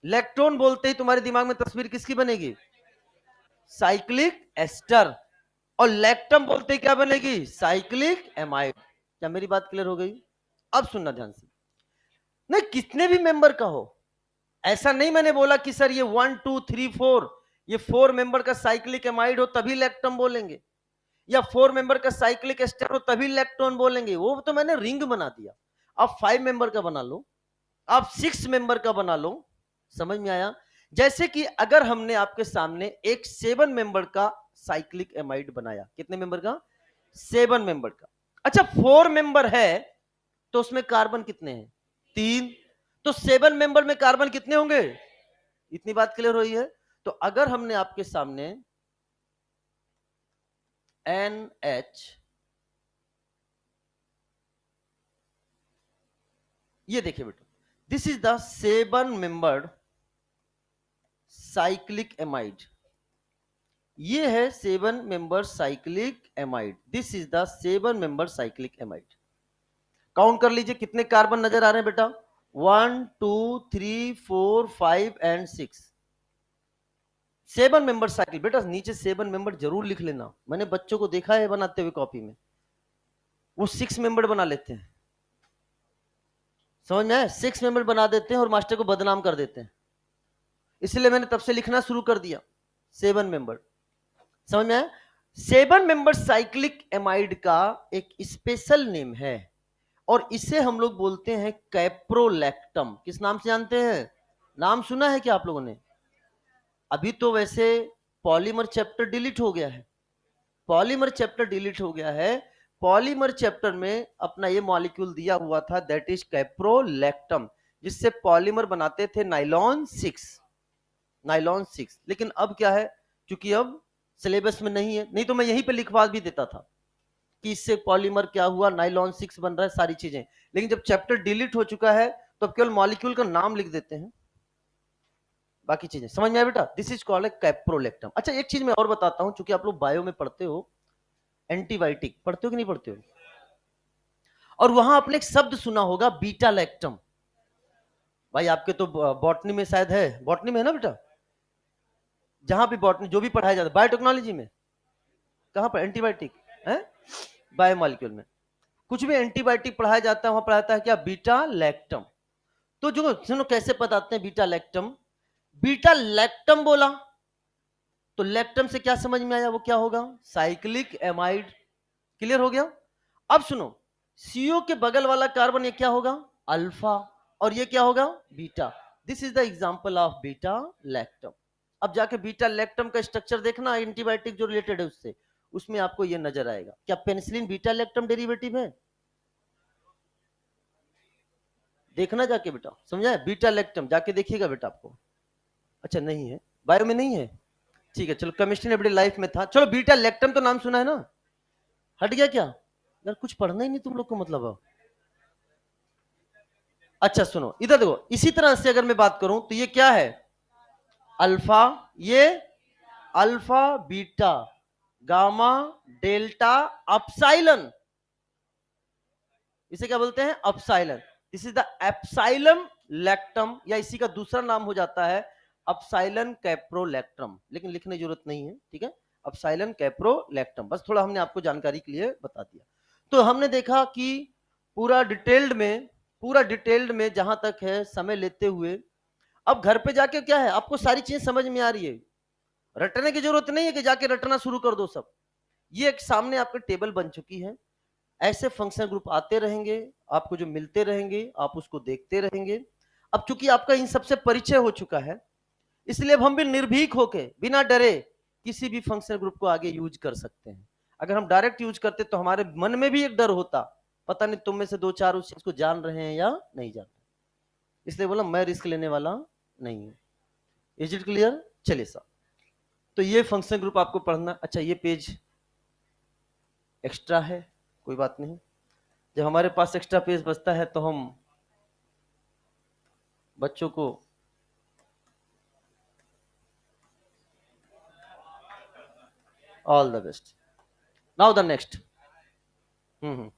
Speaker 1: लैक्टोन बोलते ही तुम्हारे दिमाग में तस्वीर किसकी बनेगी? Cyclic ester. और लैक्टम बोलते ही क्या बनेगी? Cyclic amide. क्या मेरी बात क्लियर हो गई? अब सुनना ध्यान से। नहीं, कितने भी मेंबर का हो, ऐसा नहीं मैंने बोला कि सर ये 1 2 3 4, ये 4 मेंबर का साइक्लिक एमाइड हो तभी लैक्टम बोलेंगे, या 4 मेंबर का साइक्लिक एस्टर हो तभी लैक्टोन बोलेंगे। वो तो मैंने रिंग बना दिया। आप 5 मेंबर का बना लो, आप 6 मेंबर का बना लो। समझ में आया? जैसे कि अगर हमने आपके सामने एक 7 मेंबर का साइक्लिक एमाइड बनाया। कितने मेंबर का? 7 मेंबर का। अच्छा, 4 मेंबर है तो उसमें कार्बन कितने हैं? 3। तो 7 मेंबर में कार्बन कितने होंगे? इतनी बात क्लियर हुई है? तो अगर हमने आपके सामने NH, ये देखिए बेटा, this is the 7 membered cyclic amide. ये है 7 member cyclic amide. This is the 7 member cyclic amide. Count कर लीजिए कितने कार्बन नजर आ रहे हैं बेटा? 1 2 3 4 5 एंड 6। 7 member cycle. बेटा नीचे 7 मेंबर जरूर लिख लेना, मैंने बच्चों को देखा है बनाते हुए कॉपी में, वो 6 मेंबर बना लेते हैं। समझ में आया? 6 मेंबर बना देते हैं और मास्टर को बदनाम कर देते हैं। इसलिए मैंने तब से लिखना शुरू कर दिया 7 मेंबर। समझ में आया? 7 मेंबर साइक्लिक एमाइड का एक स्पेशल नेम है, और इसे हम लोग बोलते हैं कैप्रोलैक्टम। किस नाम से जानते हैं? नाम सुना है क्या आप लोगों ने? अभी तो वैसे पॉलीमर चैप्टर डिलीट हो गया है, पॉलीमर चैप्टर डिलीट हो गया है। पॉलीमर चैप्टर में अपना ये मॉलिक्यूल दिया हुआ था, दैट इज कैप्रोलैक्टम, जिससे पॉलीमर बनाते थे नाइलॉन 6। नाइलॉन 6। लेकिन अब क्या है, क्योंकि अब सिलेबस में नहीं है, नहीं तो मैं यहीं पे लिखवा भी देता था। कि इससे पॉलीमर क्या हुआ, नाइलॉन 6 बन रहा है, सारी चीजें। लेकिन जब चैप्टर डिलीट हो चुका है तो अब केवल मॉलिक्यूल का नाम लिख देते हैं, बाकी चीजें समझ में आया बेटा। This is called a caprolactam. अच्छा एक चीज मैं और बताता हूं, चूंकि आप लोग बायो में पढ़ते हो, एंटीबायोटिक पढ़ते हो कि नहीं पढ़ते हो, और वहां आपने एक शब्द सुना होगा बीटा लैक्टम। भाई आपके तो बॉटनी में शायद है, बॉटनी में है ना बेटा, जहां भी बॉटनी जो भी पढ़ाया जाता है, बायोटेक्नोलॉजी में कहां पर एंटीबायोटिक है, बायोमॉलिक्यूल में कुछ भी एंटीबायोटिक पढ़ाया जाता है वहां पढ़ाता है क्या, बीटा लैक्टम। तो जो सुनो कैसे बताते हैं बीटा लैक्टम, बीटा लैक्टम बोला तो लैक्टम से क्या समझ में आया, वो क्या होगा, साइक्लिक एमाइड। क्लियर हो गया। अब सुनो, सीओ के बगल वाला कार्बन ये क्या होगा, अल्फा, और ये क्या होगा, beta. This is the example of beta lactam. अब जाके बीटा लैक्टम का स्ट्रक्चर देखना, एंटीबायोटिक जो रिलेटेड है उससे, उसमें आपको ये नजर आएगा। क्या पेनिसिलिन बीटा लैक्टम डेरिवेटिव है, देखना जाके बेटा, समझा है, बीटा लैक्टम जाके देखिएगा बेटा आपको। अच्छा नहीं है, बायो में नहीं है, ठीक है चलो, केमिस्ट्री एवरीडे लाइफ में था। चलो बीटा लैक्टम तो नाम सुना है ना, हट गया क्या, यार कुछ पढ़ना ही नहीं तुम लोग को मतलब अब। अच्छा सुनो इधर देखो, इसी तरह से अगर मैं बात करूं तो ये क्या है, अल्फा, ये alpha beta gamma delta epsilon, इसे क्या बोलते हैं, epsilon. This is the epsilon lactam, या इसी का दूसरा नाम हो जाता है अपसाइलन कैप्रोलैक्टम, लेकिन लिखने की जरूरत नहीं है, ठीक है, अपसाइलन कैप्रोलैक्टम, बस थोड़ा हमने आपको जानकारी के लिए बता दिया। तो हमने देखा कि पूरा डिटेल्ड में, पूरा डिटेल्ड में जहां तक है समय लेते हुए, अब घर पे जाके क्या है आपको सारी चीजें समझ में आ रही है, रटने की जरूरत नहीं है कि जाके रटना शुरू कर दो सब, ये एक सामने आपके टेबल बन चुकी है। ऐसे फंक्शन ग्रुप आते रहेंगे, आपको जो मिलते रहेंगे आप उसको देखते रहेंगे। अब चूंकि आपका इन सबसे परिचय हो चुका है, इसलिए अब हम भी निर्भीक होके बिना डरे किसी भी फंक्शन ग्रुप को आगे यूज कर सकते हैं। अगर हम डायरेक्ट यूज करते तो हमारे मन में भी एक डर होता, पता नहीं तुम में से दो चार उस चीज को जान रहे हैं या नहीं जान रहे, इसलिए बोला मैं रिस्क लेने वाला नहीं हूं। इज इट क्लियर, चलिए साहब, तो ये फंक्शन ग्रुप आपको पढ़ना। अच्छा ये पेज एक्स्ट्रा है, कोई बात नहीं, जब हमारे पास एक्स्ट्रा पेज बचता है तो हम बच्चों को all the best. Now the next. हम्म,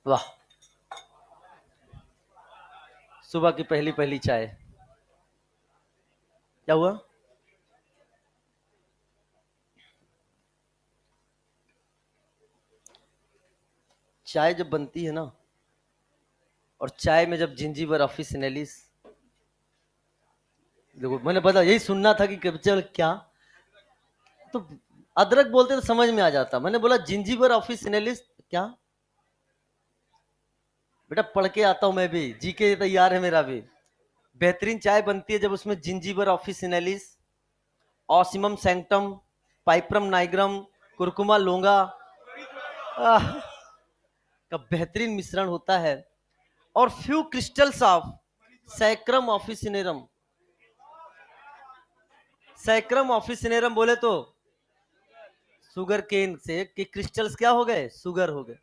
Speaker 1: वाह, सुबह की पहली पहली चाय, क्या हुआ, चाय जब बनती है ना, और चाय में जब जिंजीबर ऑफिसिनेलिस, देखो मैंने पता यही सुनना था कि चल क्या, तो अदरक बोलते तो समझ में आ जाता, मैंने बोला जिंजीबर ऑफिसिनेलिस क्या, बेटा पढ़ के आता हूं मैं भी, जी के तैयार है मेरा भी। बेहतरीन चाय बनती है जब उसमें Zingiber officinalis, Ocimum sanctum, Piper nigrum, Curcuma longa का बेहतरीन मिश्रण होता है, और few crystals of Saccharum officinarum, Saccharum officinarum बोले तो सुगर केन से कि क्रिस्टल्स क्या हो गए, सुगर हो गए,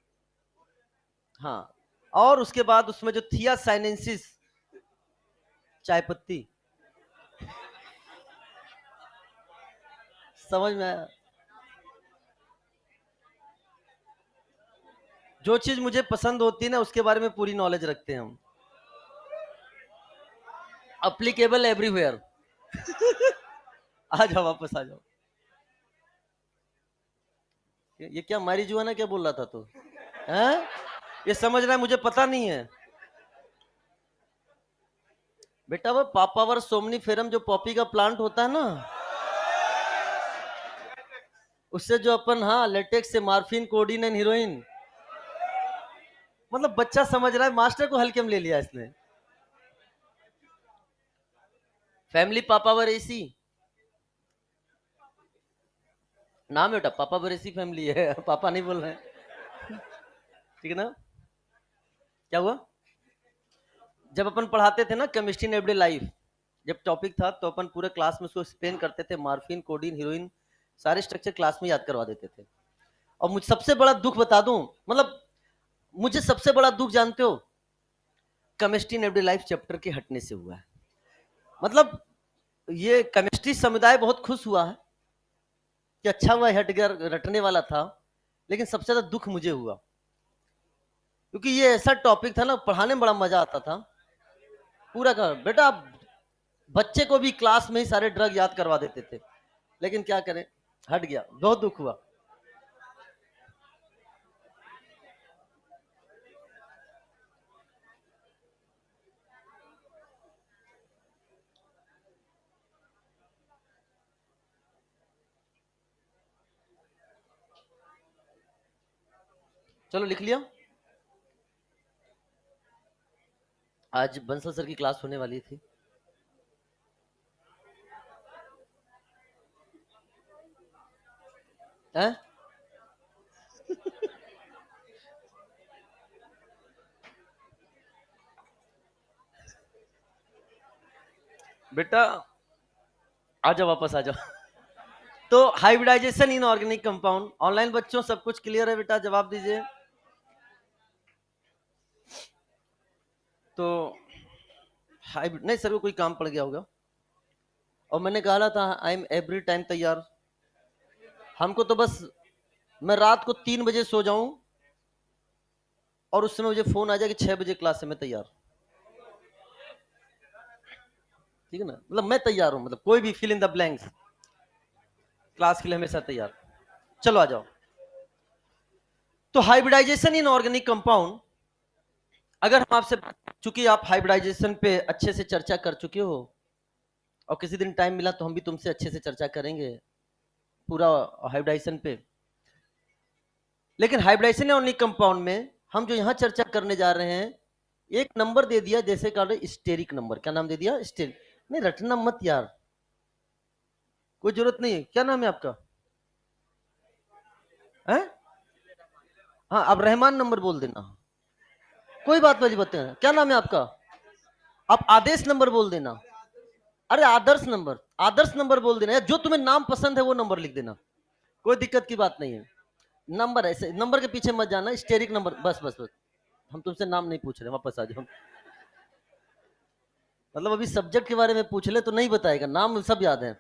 Speaker 1: हाँ, और उसके बाद उसमें जो थिया साइनेंसिस, चाय पत्ती, समझ में आया, जो चीज मुझे पसंद होती है ना उसके बारे में पूरी नॉलेज रखते हैं हम, अप्लीकेबल एवरीवेयर आ जाओ वापस आ जाओ, ये क्या मारी जुआना क्या बोल रहा था तू, हैं, ये समझ रहा है मुझे पता नहीं है बेटा, वो पापावर सोमनीफेरम जो पॉपी का प्लांट होता है ना, उससे जो अपन, हाँ, लेटेक्स से मार्फिन कोडीन एंड हीरोइन, मतलब बच्चा समझ रहा है, मास्टर को हल्के में ले लिया इसने। फैमिली पापावर एसी नाम है बेटा, पापावर एसी फैमिली है पापा नहीं बोल रहे हैं, ठीक है ना। क्या हुआ, जब अपन पढ़ाते थे ना केमिस्ट्री इन एवरीडे लाइफ, जब टॉपिक था तो अपन पूरे क्लास में उसको एक्सप्लेन करते थे, मॉर्फिन, कोडीन, हीरोइन, सारे स्ट्रक्चर क्लास में याद करवा देते थे। और मुझे सबसे बड़ा दुख बता दूं, मतलब मुझे सबसे बड़ा दुख जानते हो, chemistry in everyday life chapter के हटने से हुआ है। मतलब ये केमिस्ट्री समुदाय बहुत खुश हुआ है कि अच्छा हुआ हट गया, रटने वाला था, लेकिन सबसे ज्यादा दुख मुझे हुआ, क्योंकि ये ऐसा टॉपिक था ना, पढ़ाने में बड़ा मजा आता था। पूरा का बेटा बच्चे को भी क्लास में ही सारे ड्रग याद करवा देते थे, लेकिन क्या करें, हट गया, बहुत दुख हुआ। चलो लिख लिया। आज बंसल सर की क्लास होने वाली थी। हैं? बेटा आ जाओ, वापस आ जाओ। तो hybridization in organic compound, online बच्चों सब कुछ क्लियर है बेटा, जवाब दीजिए। तो हाइब्रिड नहीं सर, को कोई काम पड़ गया होगा, और मैंने कहा था आई एम एवरी टाइम तैयार। हमको तो बस, मैं रात को 3 बजे सो जाऊं और उस समय मुझे फोन आ जाए कि 6 बजे क्लास से मैं तैयार। ठीक है ना, मतलब मैं तैयार हूं, मतलब कोई भी fill in the blanks, class के लिए हमेशा तैयार। चलो आ जाओ। तो हाइब्रिडाइजेशन इन ऑर्गेनिक कंपाउंड, अगर हम आपसे, चूंकि आप हाइब्रिडाइजेशन पे अच्छे से चर्चा कर चुके हो, और किसी दिन टाइम मिला तो हम भी तुमसे अच्छे से चर्चा करेंगे पूरा हाइब्रिडाइजेशन पे। लेकिन हाइब्रिडाइजेशन ऑर्गेनिक कंपाउंड में हम जो यहां चर्चा करने जा रहे हैं, एक नंबर दे दिया जैसे कहा स्टेरिक नंबर। क्या नाम दे दिया? स्टेरिक। नहीं रटना मत यार, कोई जरूरत नहीं है। क्या नाम है आपका? है? हाँ, अब रहमान नंबर बोल देना, कोई बात नहीं बताए। क्या नाम है आपका? आप आदेश नंबर बोल देना। अरे आदर्श नंबर, आदर्श नंबर बोल देना, या जो तुम्हें नाम पसंद है वो नंबर लिख देना, कोई दिक्कत की बात नहीं है। नंबर ऐसे, नंबर के पीछे मत जाना, स्टेरिक नंबर, बस बस बस। हम तुमसे नाम नहीं पूछ रहे, वापस आ जाओ। मतलब अभी सब्जेक्ट के बारे में पूछ ले तो नहीं बताएगा, नाम सब याद है।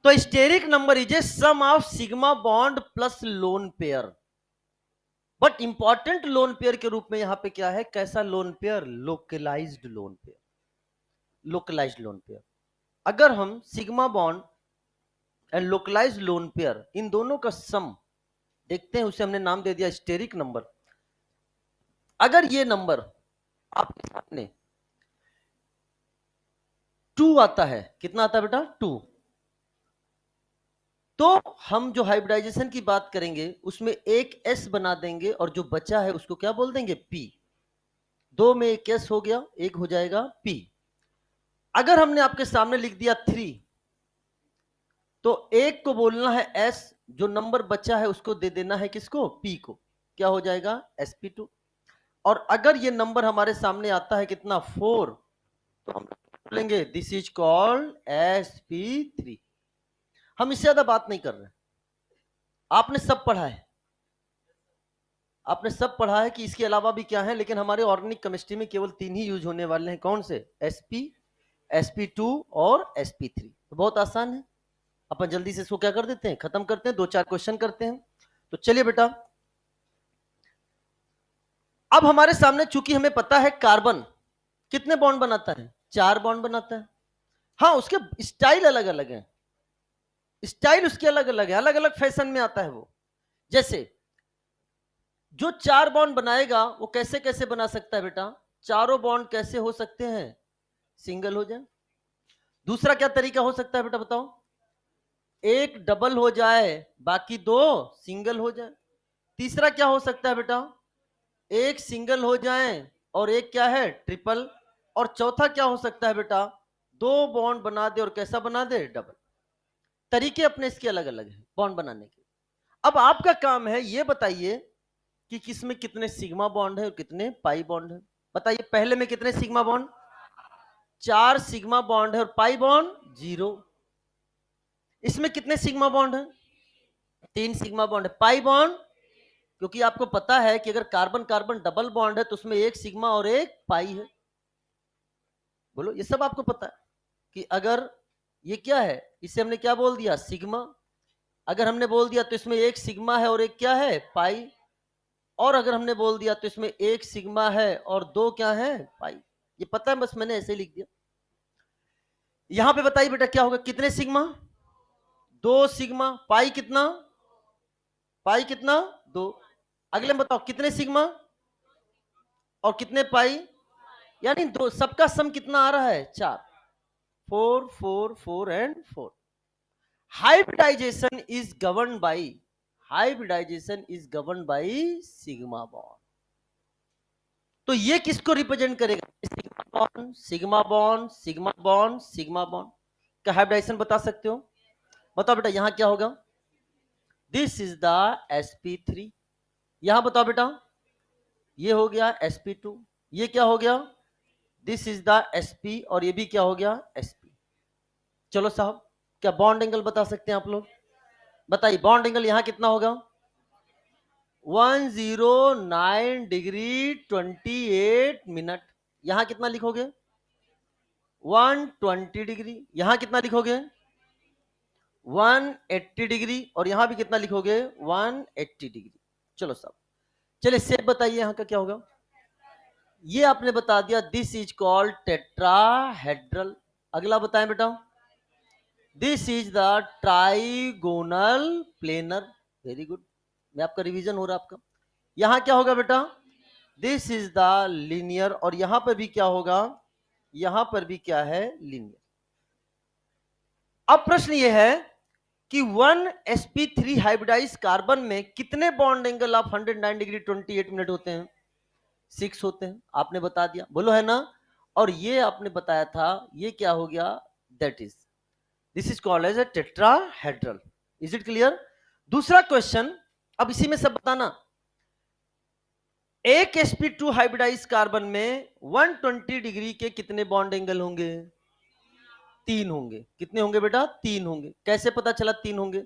Speaker 1: तो steric number is a sum of sigma bond plus lone pair. But important lone pair के रूप में यहां पे क्या है? कैसा lone pair? Localised lone pair. Localised lone pair, अगर हम sigma bond and localised lone pair, इन दोनों का सम देखते हैं, उसे हमने नाम दे दिया स्टेरिक नंबर। अगर ये नंबर आपके सामने 2 आता है, कितना आता है बेटा? 2। तो हम जो हाइब्रिडाइजेशन की बात करेंगे उसमें एक एस बना देंगे, और जो बचा है उसको क्या बोल देंगे? पी। 2 में एक एस हो गया, एक हो जाएगा पी। अगर हमने आपके सामने लिख दिया 3, तो एक को बोलना है एस, जो नंबर बचा है उसको दे देना है किसको? पी को। क्या हो जाएगा? sp2। और अगर ये नंबर हमारे सामने आता है कितना? 4, तो हम बोलेंगे दिस इज कॉल्ड sp3। हम इससे ज्यादा बात नहीं कर रहे, आपने सब पढ़ा है, आपने सब पढ़ा है कि इसके अलावा भी क्या है, लेकिन हमारे ऑर्गेनिक केमिस्ट्री में केवल 3 ही यूज होने वाले हैं। कौन से? sp, sp2 और sp3। तो बहुत आसान है, अपन जल्दी से इसको क्या कर देते हैं, खत्म करते हैं, 2-4 क्वेश्चन करते हैं। तो चलिए बेटा, अब हमारे सामने चूंकि हमें पता है कार्बन कितने बॉन्ड बनाता है? 4 बॉन्ड बनाता है। हाँ, उसके स्टाइल अलग अलग है, स्टाइल उसके अलग अलग है, अलग अलग फैशन में आता है वो। जैसे जो 4 बॉन्ड बनाएगा वो कैसे कैसे बना सकता है बेटा? चारों बॉन्ड कैसे हो सकते हैं? सिंगल हो जाए। दूसरा क्या तरीका हो सकता है बेटा, बताओ? एक डबल हो जाए, बाकी 2 सिंगल हो जाए। तीसरा क्या हो सकता है बेटा? एक सिंगल हो जाए और एक क्या है? ट्रिपल। और चौथा क्या हो सकता है बेटा? 2 बॉन्ड बना दे और कैसा बना दे? डबल। तरीके अपने इसके अलग अलग हैं बॉन्ड बनाने के। अब आपका काम है ये बताइए कि किसमें कितने सिग्मा बॉन्ड है और कितने पाई बॉन्ड है। बताइए, पहले में कितने सिग्मा बॉन्ड? 4 सिग्मा बॉन्ड है और पाई बॉन्ड 0। इसमें कितने सिग्मा बॉन्ड है? 3 सिग्मा बॉन्ड है। पाई बॉन्ड, क्योंकि आपको पता है कि अगर कार्बन कार्बन डबल बॉन्ड है तो उसमें एक सिग्मा और एक पाई है। बोलो, ये सब आपको पता है कि अगर ये क्या है, इसे हमने क्या बोल दिया? सिग्मा। अगर हमने बोल दिया तो इसमें एक सिग्मा है और एक क्या है? पाई। और अगर हमने बोल दिया तो इसमें एक सिग्मा है और दो क्या है? पाई। ये पता है, बस मैंने ऐसे ही लिख दिया। यहां पे बताइए बेटा क्या होगा? कितने सिग्मा? 2 सिग्मा। पाई कितना? पाई कितना? 2। अगले में बताओ कितने सिग्मा और कितने पाई? यानी दो, सबका सम कितना आ रहा है? 4। 4 4 4 and 4। Hybridization is govern by, hybridization is govern by sigma bond. तो ये किसको रिप्रेजेंट करेगा? Sigma bond, sigma bond, sigma bond, sigma bond का हाइब्रिडाइजेशन बता सकते हो? बताओ बेटा यहां क्या होगा? This is the sp3। यहां बताओ बेटा, ये हो गया sp2। ये क्या हो गया? दिस इज द sp और ये भी क्या हो गया? sp। चलो साहब, क्या बॉन्ड एंगल बता सकते हैं आप लोग? बताइए बॉन्ड एंगल यहां कितना होगा? 109 डिग्री 28 मिनट। यहां कितना लिखोगे? 120 डिग्री। यहां कितना लिखोगे? 180 डिग्री। और यहां भी कितना लिखोगे? 180 डिग्री। चलो साहब, चलिए शेप बताइए यहां का क्या होगा? ये आपने बता दिया, दिस इज कॉल्ड टेट्राहेड्रल। अगला बताएं बेटा। This is the trigonal planar. Very good, मैं आपका रिवीजन हो रहा आपका। यहां क्या होगा बेटा? This is the linear. और यहां पर भी क्या होगा? यहां पर भी क्या है? लीनियर। अब प्रश्न यह है कि 1sp3 हाइब्रिडाइज कार्बन में कितने bond angle of 109 degree 28 minute होते हैं? 6 होते हैं। आपने बता दिया, बोलो है ना? और ये आपने बताया था, ये क्या हो गया? That is, this is called as a tetrahedral. Is it clear? दूसरा क्वेश्चन, अब इसी में सब बताना। एक sp2 हाइब्रिडाइज कार्बन में 120 डिग्री के कितने बॉन्ड एंगल होंगे? 3 होंगे। कितने होंगे बेटा? 3 होंगे। कैसे पता चला 3 होंगे?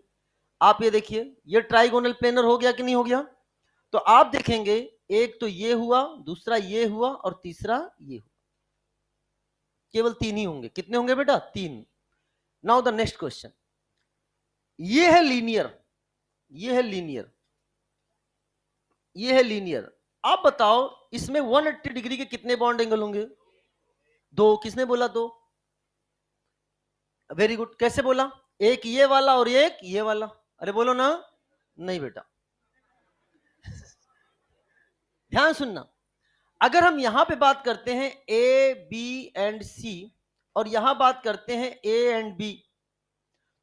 Speaker 1: आप ये देखिए, ये ट्राइगोनल प्लेनर हो गया कि नहीं हो गया? तो आप देखेंगे, एक तो ये हुआ, दूसरा ये हुआ और तीसरा ये हुआ। केवल 3 ही होंगे। कितने होंगे बेटा? 3। नाउ द नेक्स्ट क्वेश्चन, ये है लीनियर, ये है लीनियर, ये है लीनियर। आप बताओ इसमें 180 डिग्री के कितने बॉन्ड एंगल होंगे? 2। किसने बोला 2? Very good. कैसे बोला? एक ये वाला और एक ये वाला। अरे बोलो ना। नहीं बेटा, ध्यान सुनना। अगर हम यहां पे बात करते हैं ए बी एंड सी और यहां बात करते हैं ए एंड बी,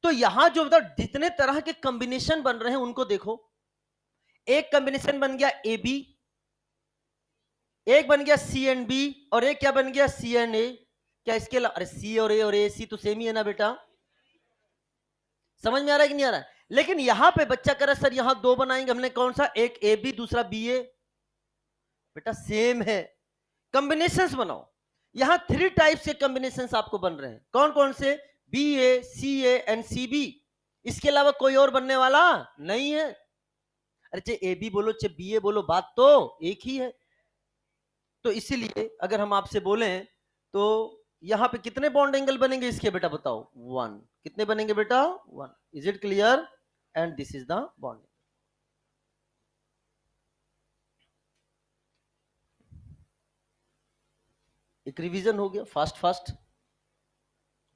Speaker 1: तो यहां जो जितने तरह के कॉम्बिनेशन बन रहे हैं उनको देखो। एक कॉम्बिनेशन बन गया ए बी, एक बन गया सी एंड बी, और एक क्या बन गया? सी एंड ए। क्या इसके अलावा? अरे सी और ए सी तो सेम ही है ना बेटा? समझ में आ रहा है कि नहीं आ रहा है? लेकिन यहां पे बच्चा कह रहा है सर यहां 2 बनाएंगे हमने, कौन सा? एक ए बी दूसरा बी ए। बेटा सेम है, कॉम्बिनेशंस बनाओ। यहां 3 टाइप्स के कॉम्बिनेशंस आपको बन रहे हैं। कौन कौन से? B A, C A and C B. इसके अलावा कोई और बनने वाला नहीं है। अरे चाहे ए बी बोलो चाहे बी ए बोलो, बात तो एक ही है। तो इसीलिए अगर हम आपसे बोलें तो यहां पे कितने बॉन्ड एंगल बनेंगे इसके? बेटा बताओ। 1। कितने बनेंगे बेटा? 1। Is it clear? And this is the bond. एक रिवीजन हो गया फास्ट फास्ट।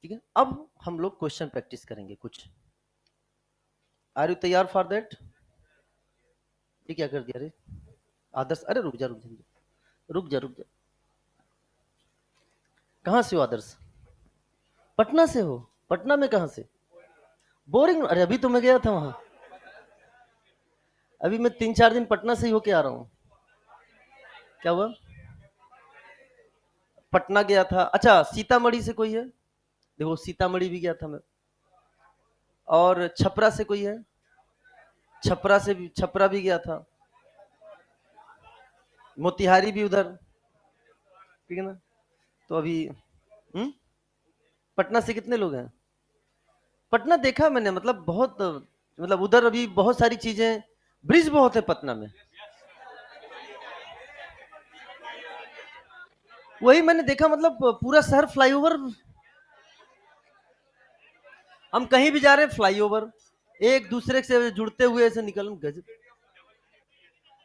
Speaker 1: ठीक है, अब हम लोग क्वेश्चन प्रैक्टिस करेंगे कुछ। आर यू तैयार फॉर दैट? ये क्या कर दिया रे आदर्श? अरे रुक जा रुक जा रुक जा रुक जा। कहां से हो आदर्श? पटना से हो? पटना में कहां से? बोरिंग? अरे अभी तो मैं गया था वहां। अभी मैं 3-4 दिन पटना से ही होके आ रहा हूँ। क्या हुआ? पटना गया था। अच्छा, सीतामढ़ी से कोई है? देखो सीतामढ़ी भी गया था मैं। और छपरा से कोई है? छपरा से भी, छपरा भी गया था। मोतिहारी भी उधर। ठीक है ना? तो अभी पटना से कितने लोग हैं? पटना देखा मैंने, मतलब बहुत, मतलब उधर अभी बहुत सारी चीजें, ब्रिज बहुत है पटना में। वही मैंने देखा, मतलब पूरा शहर फ्लाईओवर। हम कहीं भी जा रहे हैं फ्लाईओवर, एक दूसरे से जुड़ते हुए ऐसे निकल, गजब।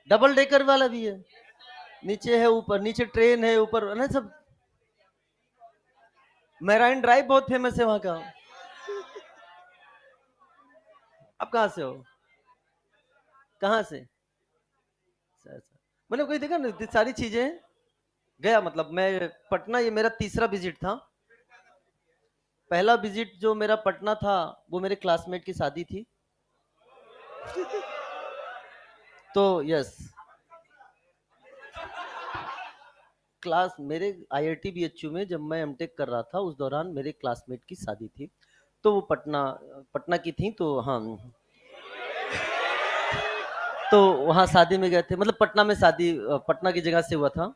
Speaker 1: डबल डेकर वाला भी है, नीचे है, ऊपर नीचे ट्रेन है, ऊपर ना सब। मैराइन ड्राइव बहुत फेमस है वहां का। आप कहाँ से हो? कहाँ से? अच्छा, अच्छा। मैंने कोई देखा ना, इतनी सारी चीजें गया, मतलब मैं पटना, ये मेरा तीसरा विजिट था। पहला विजिट जो मेरा पटना था, वो मेरे क्लासमेट की शादी थी। तो यस, क्लास मेरे आईआईटी बीएचयू में जब मैं एमटेक कर रहा था, उस दौरान मेरे क्लासमेट की शादी थी। तो वो पटना पटना की थी, तो हाँ, तो वहाँ शादी में गए थे, मतलब पटना में शादी, पटना की जगह से हुआ था।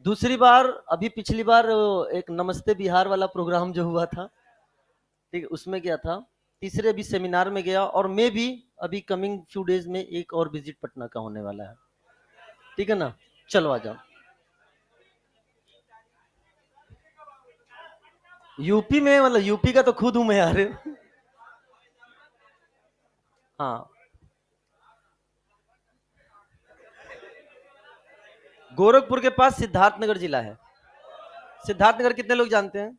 Speaker 1: दूसरी बार, अभी पिछली बार एक नमस्ते बिहार वाला प्रोग्राम जो हुआ था, ठीक है, उसमें गया था। तीसरे अभी सेमिनार में गया, और मैं भी अभी कमिंग फ्यू डेज में एक और विजिट पटना का होने वाला है। ठीक है ना? चलो आ जाओ। यूपी में, मतलब यूपी का तो खुद हूं मैं यार। हाँ, गोरखपुर के पास सिद्धार्थनगर जिला है। सिद्धार्थनगर कितने लोग जानते हैं?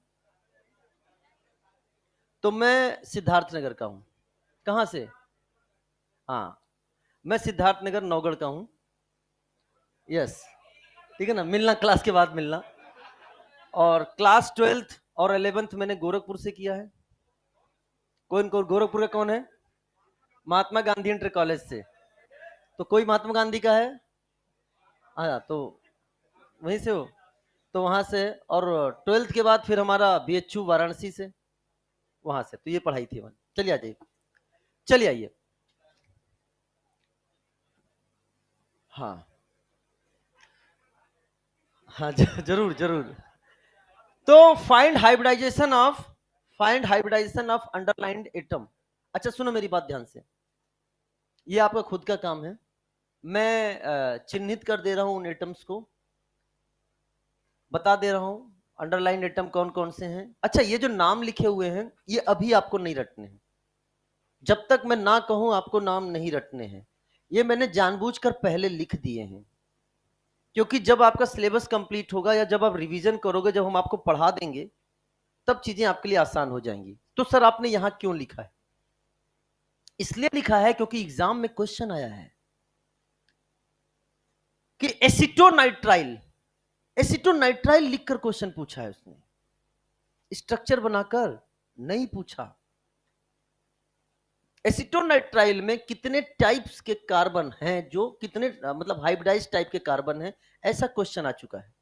Speaker 1: तो मैं सिद्धार्थनगर का हूँ। कहाँ से? हाँ, मैं सिद्धार्थनगर नौगढ़ का हूँ। यस, ठीक है ना, मिलना क्लास के बाद मिलना। और क्लास 12th और 11th मैंने गोरखपुर से किया है। कौन कौन गोरखपुर का कौन है? महात्मा गांधी इंटर कॉलेज से। तो कोई महात्मा गांधी का है? हाँ, तो वहीं से हो। तो वहां से, और 12th के बाद फिर हमारा बीएचयू वाराणसी से, वहां से। तो ये पढ़ाई थी हमारी। चलिए आ जाइए, चलिए आइए। हाँ हाँ, जरूर जरूर। तो find hybridization of underlined atom. अच्छा सुनो मेरी बात ध्यान से, ये आपका खुद का काम है। मैं चिन्हित कर दे रहा हूं उन एटम्स को, बता दे रहा हूं अंडरलाइन एटम कौन कौन से हैं। अच्छा, ये जो नाम लिखे हुए हैं, ये अभी आपको नहीं रटने हैं। जब तक मैं ना कहूं आपको नाम नहीं रटने हैं। ये मैंने जानबूझकर पहले लिख दिए हैं, क्योंकि जब आपका सिलेबस कंप्लीट होगा, या जब आप रिवीजन करोगे, जब हम आपको पढ़ा देंगे, तब चीजें आपके लिए आसान हो जाएंगी। तो सर आपने यहां क्यों लिखा है? इसलिए लिखा है क्योंकि एग्जाम में क्वेश्चन आया है कि एसिटोनाइट्राइल, एसिटोनाइट्राइल लिखकर क्वेश्चन पूछा है उसने, स्ट्रक्चर बनाकर नहीं पूछा। एसिटोनाइट्राइल में कितने टाइप्स के कार्बन हैं, जो कितने मतलब हाइब्रिडाइज टाइप के कार्बन हैं, ऐसा क्वेश्चन आ चुका है।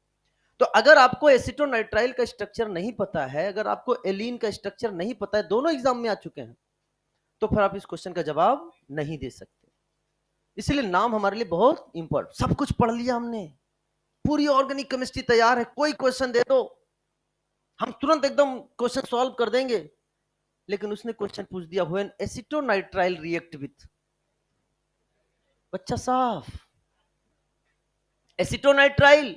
Speaker 1: तो अगर आपको एसिटोनाइट्राइल का स्ट्रक्चर नहीं पता है, अगर आपको एलीन का स्ट्रक्चर नहीं पता है, दोनों एग्जाम में आ चुके हैं, तो फिर आप इस क्वेश्चन का जवाब नहीं दे सकते। इसलिए नाम हमारे लिए बहुत इंपॉर्टेंट। सब कुछ पढ़ लिया हमने, पूरी ऑर्गेनिक केमिस्ट्री तैयार है, कोई क्वेश्चन दे दो हम तुरंत एकदम क्वेश्चन सॉल्व कर देंगे। लेकिन उसने क्वेश्चन पूछ दिया, व्हेन एसिटोनाइट्राइल रिएक्ट विथ, बच्चा साफ, एसिटोनाइट्राइल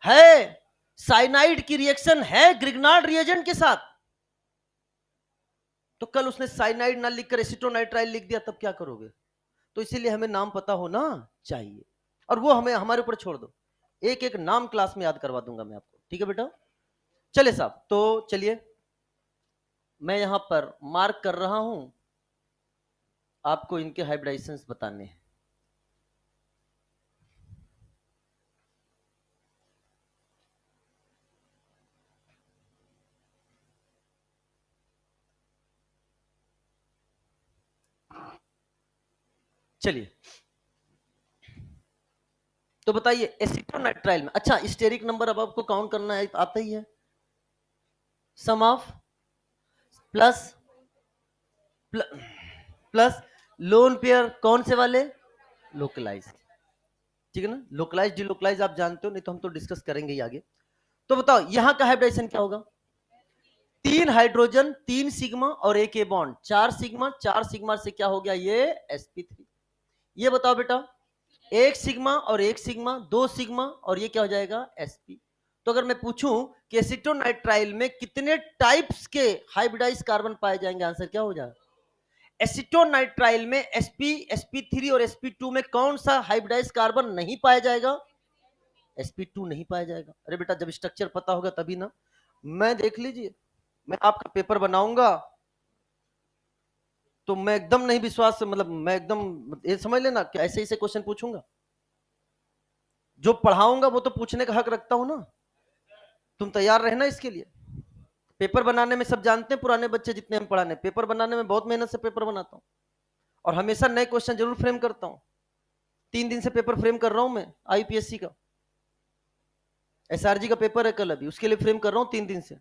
Speaker 1: है, साइनाइड की रिएक्शन है ग्रिग्नार्ड रिएजेंट के साथ, तो कल उसने साइनाइड ना लिखकर एसिटोनाइट्राइल लिख दिया, तब क्या करोगे? तो इसीलिए हमें नाम पता होना चाहिए, और वो हमें हमारे ऊपर छोड़ दो, एक एक नाम क्लास में याद करवा दूंगा मैं आपको। ठीक है बेटा? चले साहब, तो चलिए मैं यहां पर मार्क कर रहा हूं, आपको इनके हाइब्रिडाइजेशंस बताने हैं। चलिए, तो बताइए एसिटोनाइट्राइल में, अच्छा स्टेरिक नंबर अब आपको काउंट करना है, आता ही है, sum of plus plus lone pair, कौन से वाले? लोकलाइज। ठीक है ना, लोकलाइज डिलोकलाइज आप जानते हो, नहीं तो हम तो डिस्कस करेंगे ही आगे। तो बताओ यहां का हाइब्रिडाइजेशन क्या होगा? 3 हाइड्रोजन 3 सिग्मा और एक ए बॉन्ड, 4 सिग्मा से क्या हो गया ये sp3। ये बताओ बेटा, एक सिग्मा और एक सिग्मा, 2 सिग्मा और ये क्या हो जाएगा sp। तो अगर मैं पूछूं कि एसिटोनाइट्राइल में कितने टाइप्स के हाइब्रिडाइज कार्बन पाए जाएंगे, आंसर क्या हो जाएगा? एसिटोनाइट्राइल में sp sp3 और sp2 में कौन सा हाइब्रिडाइज कार्बन नहीं पाया जाएगा? sp2 नहीं पाया जाएगा। अरे बेटा जब स्ट्रक्चर पता होगा तभी ना। मैं देख लीजिए, मैं आपका पेपर बनाऊंगा तो मैं एकदम नहीं विश्वास, मतलब मैं एकदम ये समझ लेना कि ऐसे ऐसे क्वेश्चन पूछूंगा। जो पढ़ाऊंगा वो तो पूछने का हक रखता हूं ना। तुम तैयार रहना इसके लिए। पेपर बनाने में सब जानते हैं, पुराने बच्चे जितने हम पढ़ाने, पेपर बनाने में बहुत मेहनत से पेपर बनाता हूं और हमेशा नए क्वेश्चन जरूर फ्रेम करता हूं। 3 दिन से पेपर फ्रेम कर रहा हूं मैं, आईपीएससी का, एसआरजी का पेपर है कल, अभी उसके लिए फ्रेम कर रहा हूं 3 दिन से,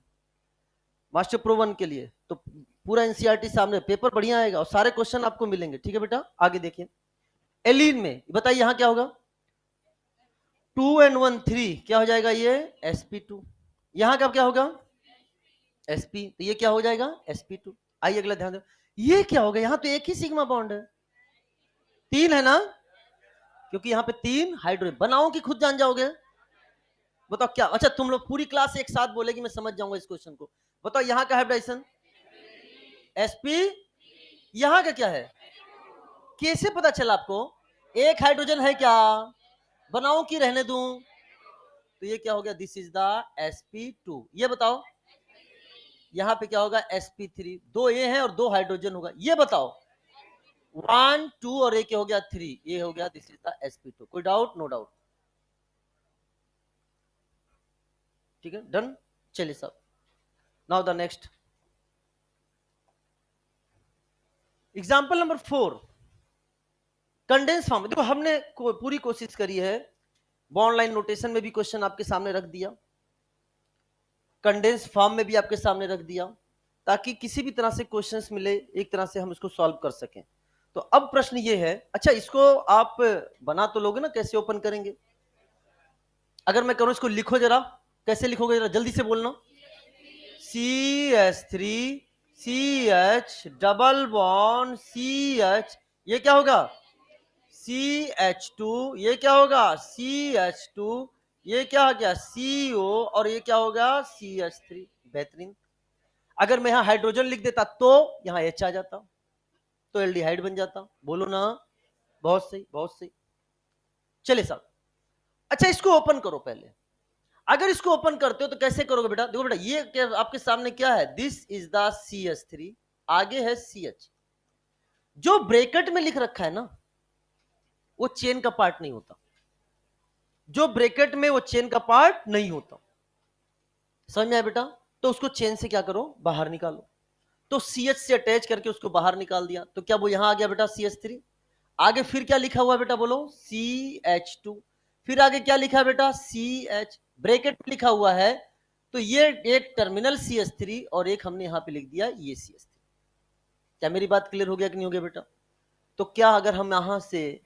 Speaker 1: मास्टर प्रो 1 के लिए। तो पूरा एनसीईआरटी सामने, पेपर बढ़िया आएगा और सारे क्वेश्चन आपको मिलेंगे। ठीक है बेटा, आगे देखिए। एलीन में बताइए यहां क्या होगा? 2 and 1 3 क्या हो जाएगा ये sp2। यहां का क्या होगा sp, तो ये क्या हो जाएगा sp2। आइए अगला ध्यान दो, ये क्या होगा? यहां तो एक ही सिग्मा बॉन्ड है, 3 है ना, क्योंकि यहां पे 3 हाइड्रोजन। बनाओ कि खुद जान जाओगे? बताओ क्या? अच्छा तुम लोग पूरी क्लास एक साथ बोलेगी, मैं समझ जाऊंगा इस क्वेश्चन को। बताओ यहां का हाइब्रिडाइजेशन sp, यहां का क्या है? कैसे पता चला आपको? एक हाइड्रोजन है क्या? बनाओ कि रहने दूं? तो ये क्या हो गया? This is the sp2। ये बताओ यहां पे क्या होगा? sp3। 2 ये है और 2 हाइड्रोजन होगा। ये बताओ 1 2 और एक हो गया 3, ये हो गया दिस इज द sp2। कोई डाउट? No doubt. ठीक है, डन। चलिए सब, now the next example number 4, condense form. देखो हमने पूरी कोशिश करी है, बॉन्ड लाइन नोटेशन में भी क्वेश्चन आपके सामने रख दिया, कंडेंस फॉर्म में भी आपके सामने रख दिया, ताकि किसी भी तरह से क्वेश्चंस मिले एक तरह से हम इसको सॉल्व कर सकें। तो अब प्रश्न ये है, अच्छा इसको आप बना तो लोगे ना, कैसे ओपन करेंगे? अगर मैं करूं इसको, लिखो जरा, कैसे लिखोगे जरा जल्दी से बोलना। CH3 CH double bond CH, ये क्या होगा? CH2, ये क्या होगा? CH2, ये क्या हो गया? CO, और ये क्या होगा? CH3। बेहतरीन। अगर मैं यहां हाइड्रोजन लिख देता तो यहां H आ जाता, तो एल्डिहाइड बन जाता। बोलो ना, बहुत सही बहुत सही। चलिए साहब, अच्छा इसको ओपन करो पहले। अगर इसको ओपन करते हो तो कैसे करोगे बेटा? देखो बेटा, ये क्या आपके सामने क्या है? दिस इज द CH3, आगे है CH। जो ब्रैकेट में लिख रखा है ना, वो चेन का पार्ट नहीं होता। जो ब्रैकेट में, वो चेन का पार्ट नहीं होता। समझ में आया बेटा? तो उसको चेन से क्या करो? बाहर निकालो। तो CH से अटैच करके उसको बाहर निकाल दिया, तो क्या वो यहां आ गया बेटा CH3। आगे फिर क्या लिखा हुआ बेटा? बोलो CH2। फिर आगे क्या लिखा है बेटा? CH, ब्रैकेट में लिखा हुआ है। तो ये एक टर्मिनल CH3 और एक हमने यहां पे लिख दिया ये CH3। क्या मेरी बात क्लियर हो गया कि नहीं हो गया बेटा? तो क्या अगर हम यहां से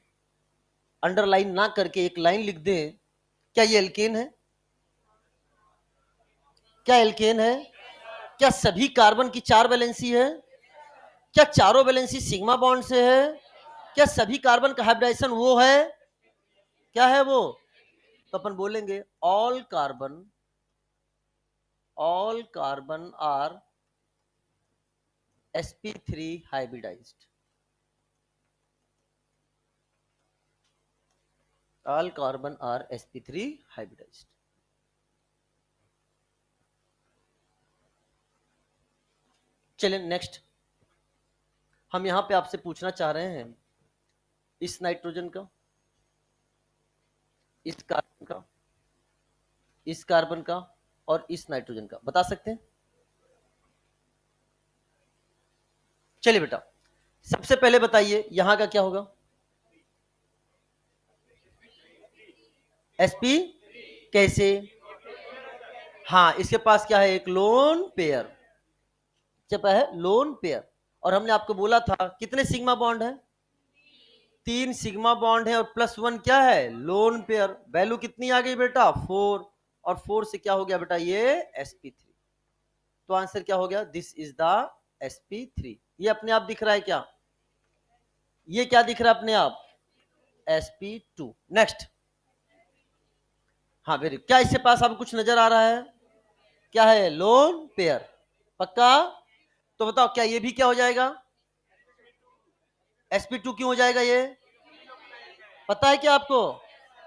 Speaker 1: अंडरलाइन ना करके एक लाइन लिख दें, क्या ये एल्केन है? क्या एल्केन है? क्या सभी कार्बन की 4 वैलेंसी है? क्या चारों वैलेंसी सिग्मा बॉन्ड से है? क्या सभी कार्बन का हाइब्रिडाइजेशन वो है? क्या है वो? तो अपन बोलेंगे all carbon are sp3 hybridized। All carbon are sp3 hybridized। चलिए नेक्स्ट, हम यहां पे आपसे पूछना चाह रहे हैं इस नाइट्रोजन का, इस कार्बन का, इस कार्बन का और इस नाइट्रोजन का, बता सकते हैं? चलिए बेटा, सबसे पहले बताइए यहां का क्या होगा? sp, कैसे? हाँ, इसके पास क्या है? एक लोन पेयर, जब है लोन पेयर। और हमने आपको बोला था कितने सिग्मा बॉन्ड है? 3 सिग्मा बॉन्ड है और +1 क्या है? Lone pair. वैल्यू कितनी आ गई बेटा? 4। और 4 से क्या हो गया बेटा ये sp3। तो आंसर क्या हो गया, दिस इज द sp3। ये अपने आप दिख रहा है क्या, ये क्या दिख रहा है अपने आप, sp2। नेक्स्ट, हाँ वेरी, क्या इससे पास आपको कुछ नजर आ रहा है, क्या है, लोन पेयर, पक्का। तो बताओ क्या ये भी क्या हो जाएगा, sp2 क्यों हो जाएगा, ये पता है क्या आपको,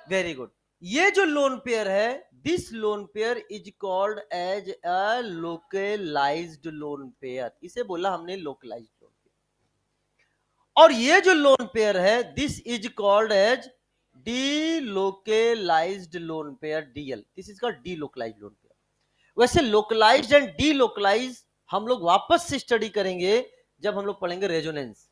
Speaker 1: वेरी गुड। ये जो लोन पेयर है, this lone pair is called as a localized lone pair, इसे बोला हमने लोकलाइज्ड लोन पेयर। और ये जो लोन पेयर है, this is called as delocalized lone pair, DL, this is called delocalized lone pair. वैसे localized and delocalized हम लोग वापस से स्टडी करेंगे जब हम लोग पढ़ेंगे रेजोनेंस।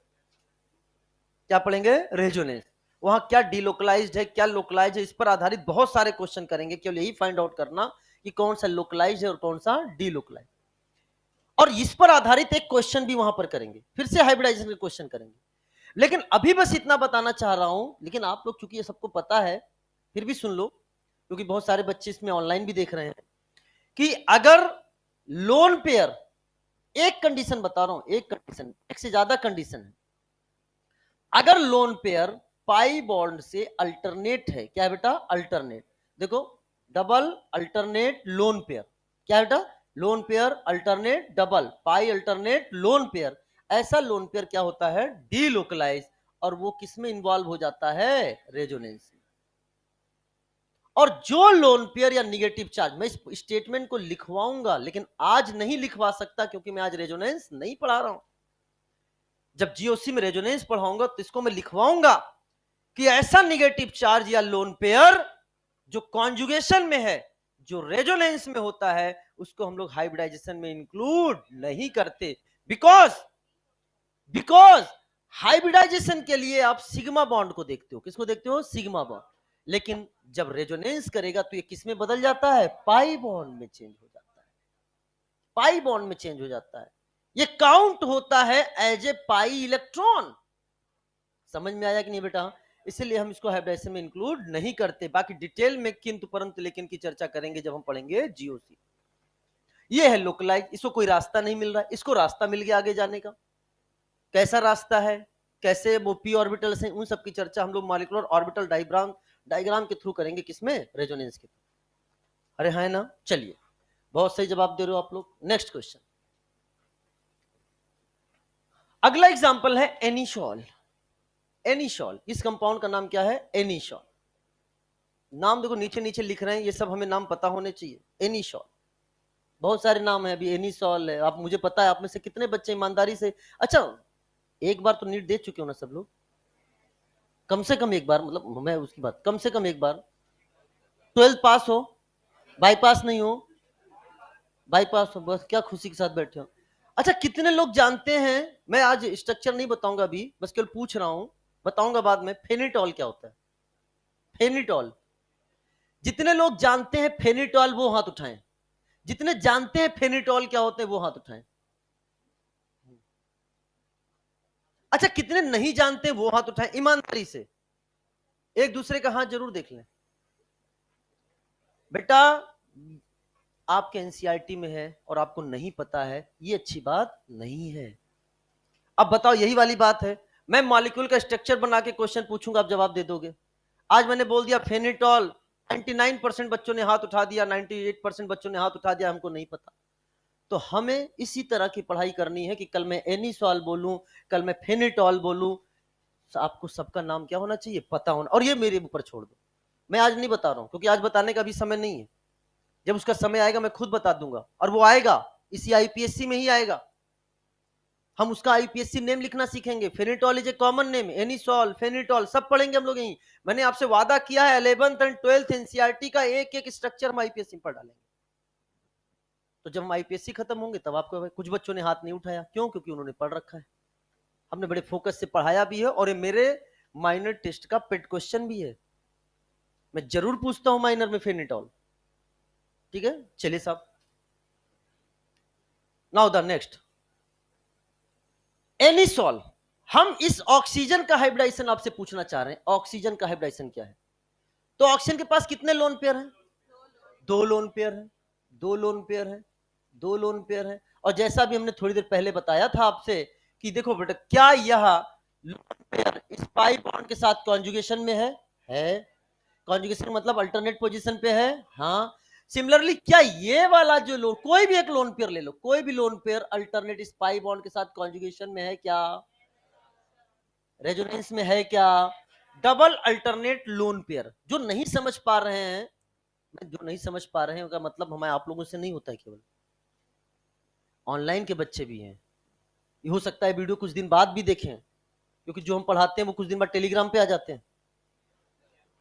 Speaker 1: क्या पढ़ेंगे, रेजोनेंस। वहां क्या डिलोकलाइज्ड है, क्या लोकलाइज्ड है, इस पर आधारित बहुत सारे क्वेश्चन करेंगे, केवल यही फाइंड आउट करना कि कौन सा लोकलाइज्ड है और कौन सा डिलोकलाइज्ड। और इस पर आधारित एक क्वेश्चन भी वहां पर करेंगे, फिर से हाइब्रिडाइजेशन के क्वेश्चन करेंगे। लेकिन अभी बस इतना बताना चाह रहा हूं, लेकिन आप लोग चूंकि ये सबको पता है फिर भी सुन लो, क्योंकि बहुत सारे बच्चे इसमें ऑनलाइन भी देख रहे हैं, कि अगर लोन पेयर, एक कंडीशन बता रहा हूं, एक कंडीशन, एक से ज्यादा कंडीशन है, अगर लोन पेयर पाई बॉन्ड से अल्टरनेट है, क्या है बेटा, अल्टरनेट, देखो डबल अल्टरनेट लोन पेयर, क्या है बेटा, लोन पेयर अल्टरनेट डबल पाई अल्टरनेट लोन पेयर, ऐसा लोन पेयर क्या होता है, डीलोकलाइज, और वो किसमें इन्वॉल्व हो जाता है, रेजोनेंस में। और जो लोन पेयर या निगेटिव चार्ज, मैं इस स्टेटमेंट को लिखवाऊंगा लेकिन आज नहीं लिखवा सकता क्योंकि मैं आज रेजोनेंस नहीं पढ़ा रहा हूं। जब जीओसी में रेजोनेंस पढ़ाऊंगा तो इसको मैं लिखवाऊंगा कि ऐसा निगेटिव चार्ज या लोन पेयर जो कॉन्जुगेशन में है, जो रेजोनेंस में होता है, उसको हम लोग हाइब्रिडाइजेशन में इंक्लूड नहीं करते। बिकॉज बिकॉज हाइब्रिडाइजेशन के लिए आप सिग्मा बॉन्ड को देखते हो, किसको देखते हो, सिग्मा बॉन्ड। लेकिन जब रेजोनेंस करेगा तो ये किस में बदल जाता है, पाई बॉन्ड में चेंज हो जाता है, पाई बॉन्ड में चेंज हो जाता है। ये काउंट होता है एज ए पाई इलेक्ट्रॉन। समझ में आया कि नहीं बेटा, इसलिए हम इसको हाइब्रिडाइजेशन में इंक्लूड नहीं करते। बाकी डिटेल में किंतु परंतु लेकिन की चर्चा करेंगे जब हम पढ़ेंगे जीओसी। ये है लोकलाइज, इसको कोई रास्ता नहीं मिल रहा है, इसको रास्ता मिल गया आगे जाने का। कैसा रास्ता है, कैसे वो पी ऑर्बिटल्स हैं, उन सब की चर्चा हम लोग मॉलिक्यूलर ऑर्बिटल डायग्राम के थ्रू करेंगे, किसमें, रेजोनेंस के थ्रू। अरे है ना, चलिए, बहुत सही जवाब दे रहे हो आप लोग। नेक्स्ट क्वेश्चन, अगला एग्जांपल है एनिसॉल। एनिसॉल, इस कंपाउंड का नाम क्या है, एनिसॉल। नाम देखो नीचे नीचे लिख रहे हैं, ये सब हमें नाम पता होने चाहिए। एनिसॉल, बहुत सारे नाम है, अभी एनिसॉल है, आप, मुझे पता है आप में से कितने बच्चे ईमानदारी से, अच्छा एक बार तो नीट दे चुके हो ना सब लोग, कम से कम एक बार, मतलब मैं उसकी बात, कम से कम एक बार 12th पास हो, बाईपास नहीं हो, बाईपास हो, बस क्या खुशी के साथ बैठे हो। अच्छा कितने लोग जानते हैं, मैं आज स्ट्रक्चर नहीं बताऊंगा अभी, बस केवल पूछ रहा हूं, बताऊंगा बाद में, फेनिटॉल क्या होता है, फेनिटॉल। जितने लोग जानते हैं फेनिटॉल वो हाथ उठाएं, जितने जानते हैं फेनिटॉल क्या होते हैं वो हाथ उठाएं। अच्छा कितने नहीं जानते वो हाथ उठाएं, ईमानदारी से, एक दूसरे का हाथ जरूर देख लें। बेटा आपके एनसीईआरटी में है और आपको नहीं पता है, ये अच्छी बात नहीं है। अब बताओ, यही वाली बात है, मैं मॉलिक्यूल का स्ट्रक्चर बना के क्वेश्चन पूछूंगा, आप जवाब दे दोगे। आज मैंने बोल दिया फेनिटॉल, 99% बच्चों ने हाथ उठा दिया, 98% बच्चों ने हाथ उठा दिया, हमको नहीं पता। तो हमें इसी तरह की पढ़ाई करनी है कि कल मैं एनिसॉल बोलूं, कल मैं फेनिटॉल बोलूं, आपको सबका नाम क्या होना चाहिए, पता होना। और ये मेरे ऊपर छोड़ दो, मैं आज नहीं बता रहा हूं क्योंकि आज बताने का भी समय नहीं है। जब उसका समय आएगा मैं खुद बता दूंगा, और वो आएगा इसी आईपीएससी में ही आएगा। हम उसका आईपीएससी नेम लिखना सीखेंगे, phenetole is a common name, anisole, phenetole सब पढ़ेंगे हम लोग यहीं। मैंने आपसे वादा किया है 11th एंड 12th एनसीईआरटी का एक एक स्ट्रक्चर हम आईपीएससी में पढ़ डालेंगे। तो जब हम आईपीएससी खत्म होंगे तब आपको, कुछ बच्चों ने हाथ नहीं उठाया, क्यों, क्योंकि उन्होंने पढ़ रखा है, हमने बड़े फोकस से पढ़ाया भी है, और ये मेरे माइनर टेस्ट का पेड क्वेश्चन भी है, मैं जरूर पूछता हूं माइनर में फेनिटॉल। ठीक है, चलिए साहब, नाउ द नेक्स्ट एनिसॉल। हम इस ऑक्सीजन का हाइब्रिडाइजेशन आपसे पूछना चाह रहे हैं, ऑक्सीजन का हाइब्रिडाइजेशन क्या है। तो ऑक्सीजन के पास कितने लोन पेयर हैं, दो लोन पेयर है, दो लोन पेयर है, दो लोन पेयर है। और जैसा भी हमने थोड़ी देर पहले बताया था आपसे कि देखो बेटा, क्या यह लोन पेयर इस पाई बॉन्ड के साथ कॉन्जुगेशन में है। कॉन्जुगेशन मतलब अल्टरनेट पोजीशन पे है, हाँ। सिमिलरली क्या ये वाला जो लोन, कोई भी एक लोन पेयर ले लो, कोई भी लोन पेयर अल्टरनेट इस पाई बॉन्ड के साथ कॉन्जुगेशन में है क्या, रेजोनेंस में है क्या? Double alternate lone pair. जो नहीं समझ पा रहे हैं, जो नहीं समझ पा रहे हैं उनका मतलब हमारे आप लोगों से नहीं होता है, केवल ऑनलाइन के बच्चे भी हैं। ये हो सकता है वीडियो कुछ दिन बाद भी देखें, क्योंकि जो हम पढ़ाते हैं वो कुछ दिन बाद टेलीग्राम पे आ जाते हैं।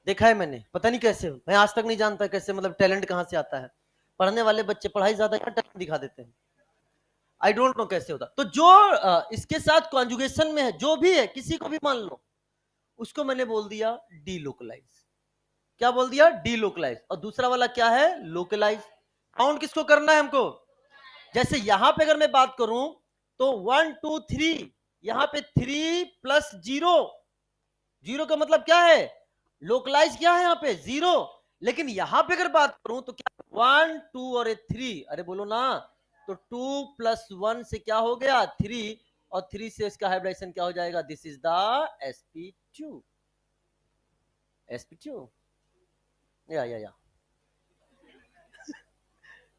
Speaker 1: देखा है मैंने, पता नहीं कैसे, मैं आज तक नहीं जानता कैसे, मतलब टैलेंट कहां से आता है। पढ़ने वाले बच्चे पढ़ाई ज्यादा या टैलेंट दिखा देते हैं, आई डोंट नो कैसे होता। तो जो इसके साथ कॉन्जुगेशन में है, जो भी है, किसी को भी मान लो, उसको मैंने बोल दिया डीलोकलाइज। क्या बोल दिया? डीलोकलाइज। और दूसरा वाला क्या है? लोकलाइज। काउंट किसको करना है हमको? जैसे यहां पे अगर मैं बात करूं तो 1 2 3, यहां पे 3 प्लस 0, जीरो का मतलब क्या है? लोकलाइज क्या है? यहां पे 0। लेकिन यहां पे अगर बात करूं तो क्या 1 2 और 3, अरे बोलो ना, तो 2 प्लस 1 से क्या हो गया? 3, और 3 से इसका हाइब्रिडाइजेशन क्या हो जाएगा? This is the sp2। sp2 या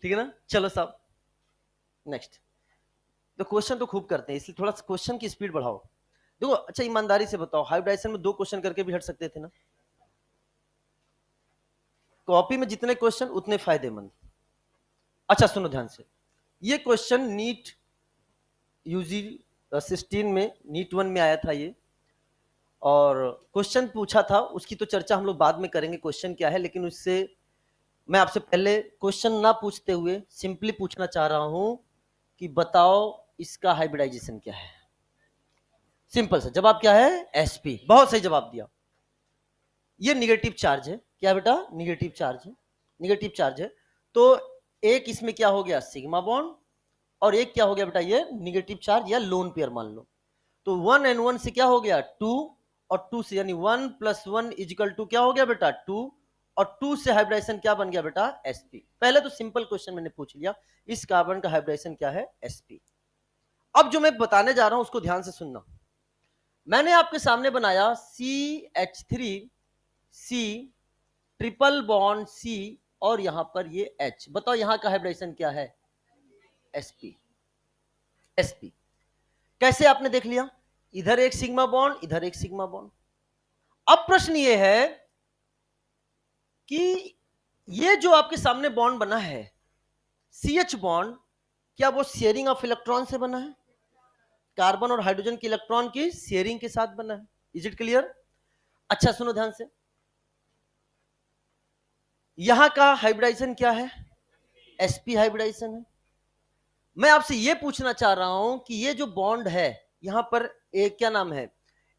Speaker 1: ठीक है ना? चलो साहब नेक्स्ट। तो क्वेश्चन तो खूब करते हैं, इसलिए थोड़ा क्वेश्चन की स्पीड बढ़ाओ। देखो अच्छा ईमानदारी से बताओ, हाइब्रिडाइजेशन में 2 क्वेश्चन करके भी हट सकते थे ना? कॉपी में जितने क्वेश्चन उतने फायदेमंद। अच्छा सुनो ध्यान से, ये क्वेश्चन नीट यूजी 16 में, नीट 1 में आया था ये। और क्वेश्चन पूछा था, उसकी तो चर्चा हम लोग बाद में करेंगे क्वेश्चन क्या है, लेकिन उससे मैं आपसे पहले क्वेश्चन ना पूछते हुए सिंपली पूछना चाह रहा हूं कि बताओ इसका हाइब्रिडाइजेशन क्या है। सिंपल सा जवाब क्या है? sp। बहुत सही जवाब दिया। ये निगेटिव चार्ज है। क्या बेटा? निगेटिव चार्ज है, निगेटिव चार्ज है। तो एक इसमें क्या हो गया? Sigma bond. और एक क्या हो गया बेटा? ये निगेटिव चार्ज या लोन पेयर मान लो। तो 1 and 1 से क्या हो गया? 2, और 2 से यानी 1 + 1 इजिकल टू क्या हो गया बेटा? 2। और 2 से हाइब्रिडाइजेशन क्या बन गया बेटा? sp। पहले तो सिंपल क्वेश्चन मैंने पूछ लिया, इस कार्बन का हाइब्रिडाइजेशन क्या है? sp। अब जो मैं बताने जा रहा हूं उसको ध्यान से सुनना। मैंने आपके सामने बनाया CH3 C triple bond C, और यहां पर ये H। बताओ यहां का हाइब्रिडेशन क्या है? sp। sp कैसे आपने देख लिया? इधर एक सिग्मा बॉन्ड, इधर एक सिग्मा बॉन्ड। अब प्रश्न ये है कि ये जो आपके सामने बॉन्ड बना है CH बॉन्ड, क्या वो शेयरिंग ऑफ इलेक्ट्रॉन से बना है? कार्बन और हाइड्रोजन के इलेक्ट्रॉन की शेयरिंग के साथ बना है। Is it clear? अच्छा सुनो ध्यान से, यहां का हाइब्रिडाइजेशन क्या है? sp हाइब्रिडाइजेशन है। मैं आपसे यह पूछना चाह रहा हूं कि ये जो बॉन्ड है यहां पर, एक क्या नाम है,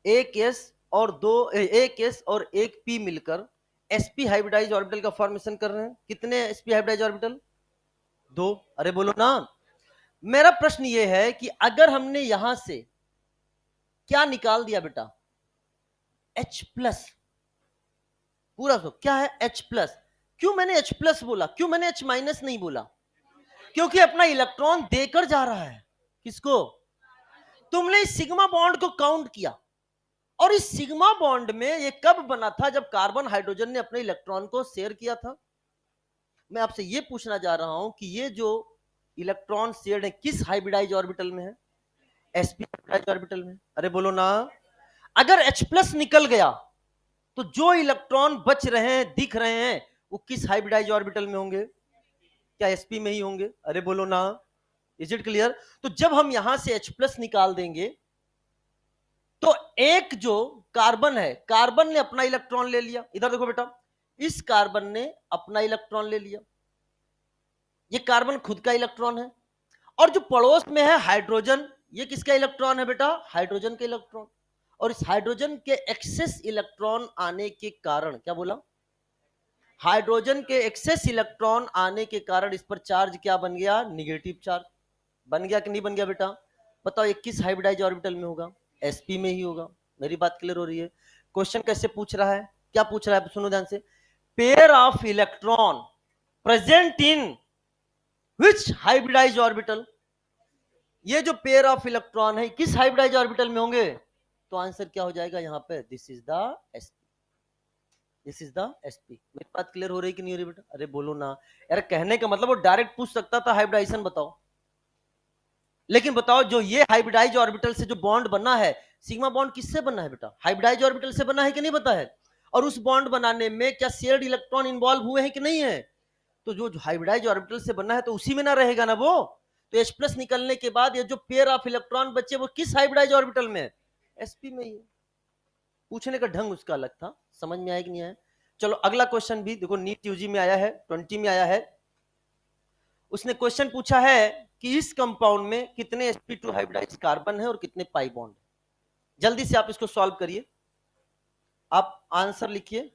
Speaker 1: एक एस और दो, एक एस और एक पी मिलकर sp हाइब्रिडाइज ऑर्बिटल का फॉर्मेशन कर रहे हैं। कितने sp हाइब्रिडाइज ऑर्बिटल? 2। अरे बोलो ना। मेरा प्रश्न यह है कि अगर हमने यहां से क्या निकाल दिया बेटा? H plus. पूरा सो क्या है? H plus. क्यों मैंने H प्लस बोला, क्यों मैंने H माइनस नहीं बोला? क्योंकि अपना इलेक्ट्रॉन देकर जा रहा है। किसको? तुमने इस सिग्मा बॉन्ड को काउंट किया, और इस सिग्मा बॉन्ड में ये कब बना था? जब कार्बन हाइड्रोजन ने अपने इलेक्ट्रॉन को शेयर किया था। मैं आपसे ये पूछना जा रहा हूं कि ये जो इलेक्ट्रॉन शेयर है किस हाइब्रिडाइज ऑर्बिटल में है? sp हाइब्रिडाइज ऑर्बिटल में। अरे बोलो ना। अगर H प्लस निकल गया तो जो इलेक्ट्रॉन बच रहे हैं, दिख रहे हैं, वो किस हाइब्रिडाइज ऑर्बिटल में होंगे? क्या sp में ही होंगे? अरे बोलो ना। Is it clear? तो जब हम यहां से H प्लस निकाल देंगे तो एक जो कार्बन है, कार्बन ने अपना इलेक्ट्रॉन ले लिया। इधर देखो बेटा, इस कार्बन ने अपना इलेक्ट्रॉन ले लिया, ये कार्बन खुद का इलेक्ट्रॉन है। और जो पड़ोस में है हाइड्रोजन, ये किसका इलेक्ट्रॉन है बेटा? हाइड्रोजन के इलेक्ट्रॉन। और इस हाइड्रोजन के एक्सेस इलेक्ट्रॉन आने के कारण, क्या बोला? हाइड्रोजन के एक्सेस इलेक्ट्रॉन आने के कारण इस पर चार्ज क्या बन गया? निगेटिव चार्ज बन गया कि नहीं बन गया बेटा? बताओ ये किस हाइब्रिडाइज ऑर्बिटल में होगा? sp में ही होगा। मेरी बात क्लियर हो रही है? क्वेश्चन कैसे पूछ रहा है, क्या पूछ रहा है? सुनो ध्यान से। Pair of electron present in which hybridize orbital, ये जो पेयर ऑफ इलेक्ट्रॉन है किस हाइब्रिडाइज ऑर्बिटल में होंगे, तो आंसर क्या हो जाएगा यहाँ पे, this is the sp, this is the sp। मेरी बात क्लियर हो रही कि नहीं हो रही बेटा, अरे बोलो ना यार, कहने का मतलब वो डायरेक्ट पूछ सकता था हाइब्रिडाइजेशन बताओ, लेकिन बताओ जो ये हाइब्रिडाइज ऑर्बिटल से जो बॉन्ड बना है, सिग्मा बॉन्ड किससे बना है बेटा, हाइब्रिडाइज ऑर्बिटल से बना है कि नहीं बता है, और उस बॉन्ड बनाने में क्या शेयर्ड इलेक्ट्रॉन इन्वॉल्व हुए हैं कि नहीं है, तो जो हाइब्रिडाइज ऑर्बिटल से बना है तो उसी में ना रहेगा ना वो, तो H प्लस निकलने के बाद ये जो पेयर ऑफ इलेक्ट्रॉन बचे वो किस हाइब्रिडाइज ऑर्बिटल में है, sp में ही है। पूछने का ढंग उसका अलग था, समझ में आया कि नहीं आया। चलो अगला क्वेश्चन भी देखो, नीट यूजी में आया है, 20 में आया है। उसने क्वेश्चन पूछा है कि इस कंपाउंड में कितने sp2 हाइब्रिडाइज कार्बन है और कितने पाई बॉन्ड है। जल्दी से आप इसको सॉल्व करिए, आप आंसर लिखिए।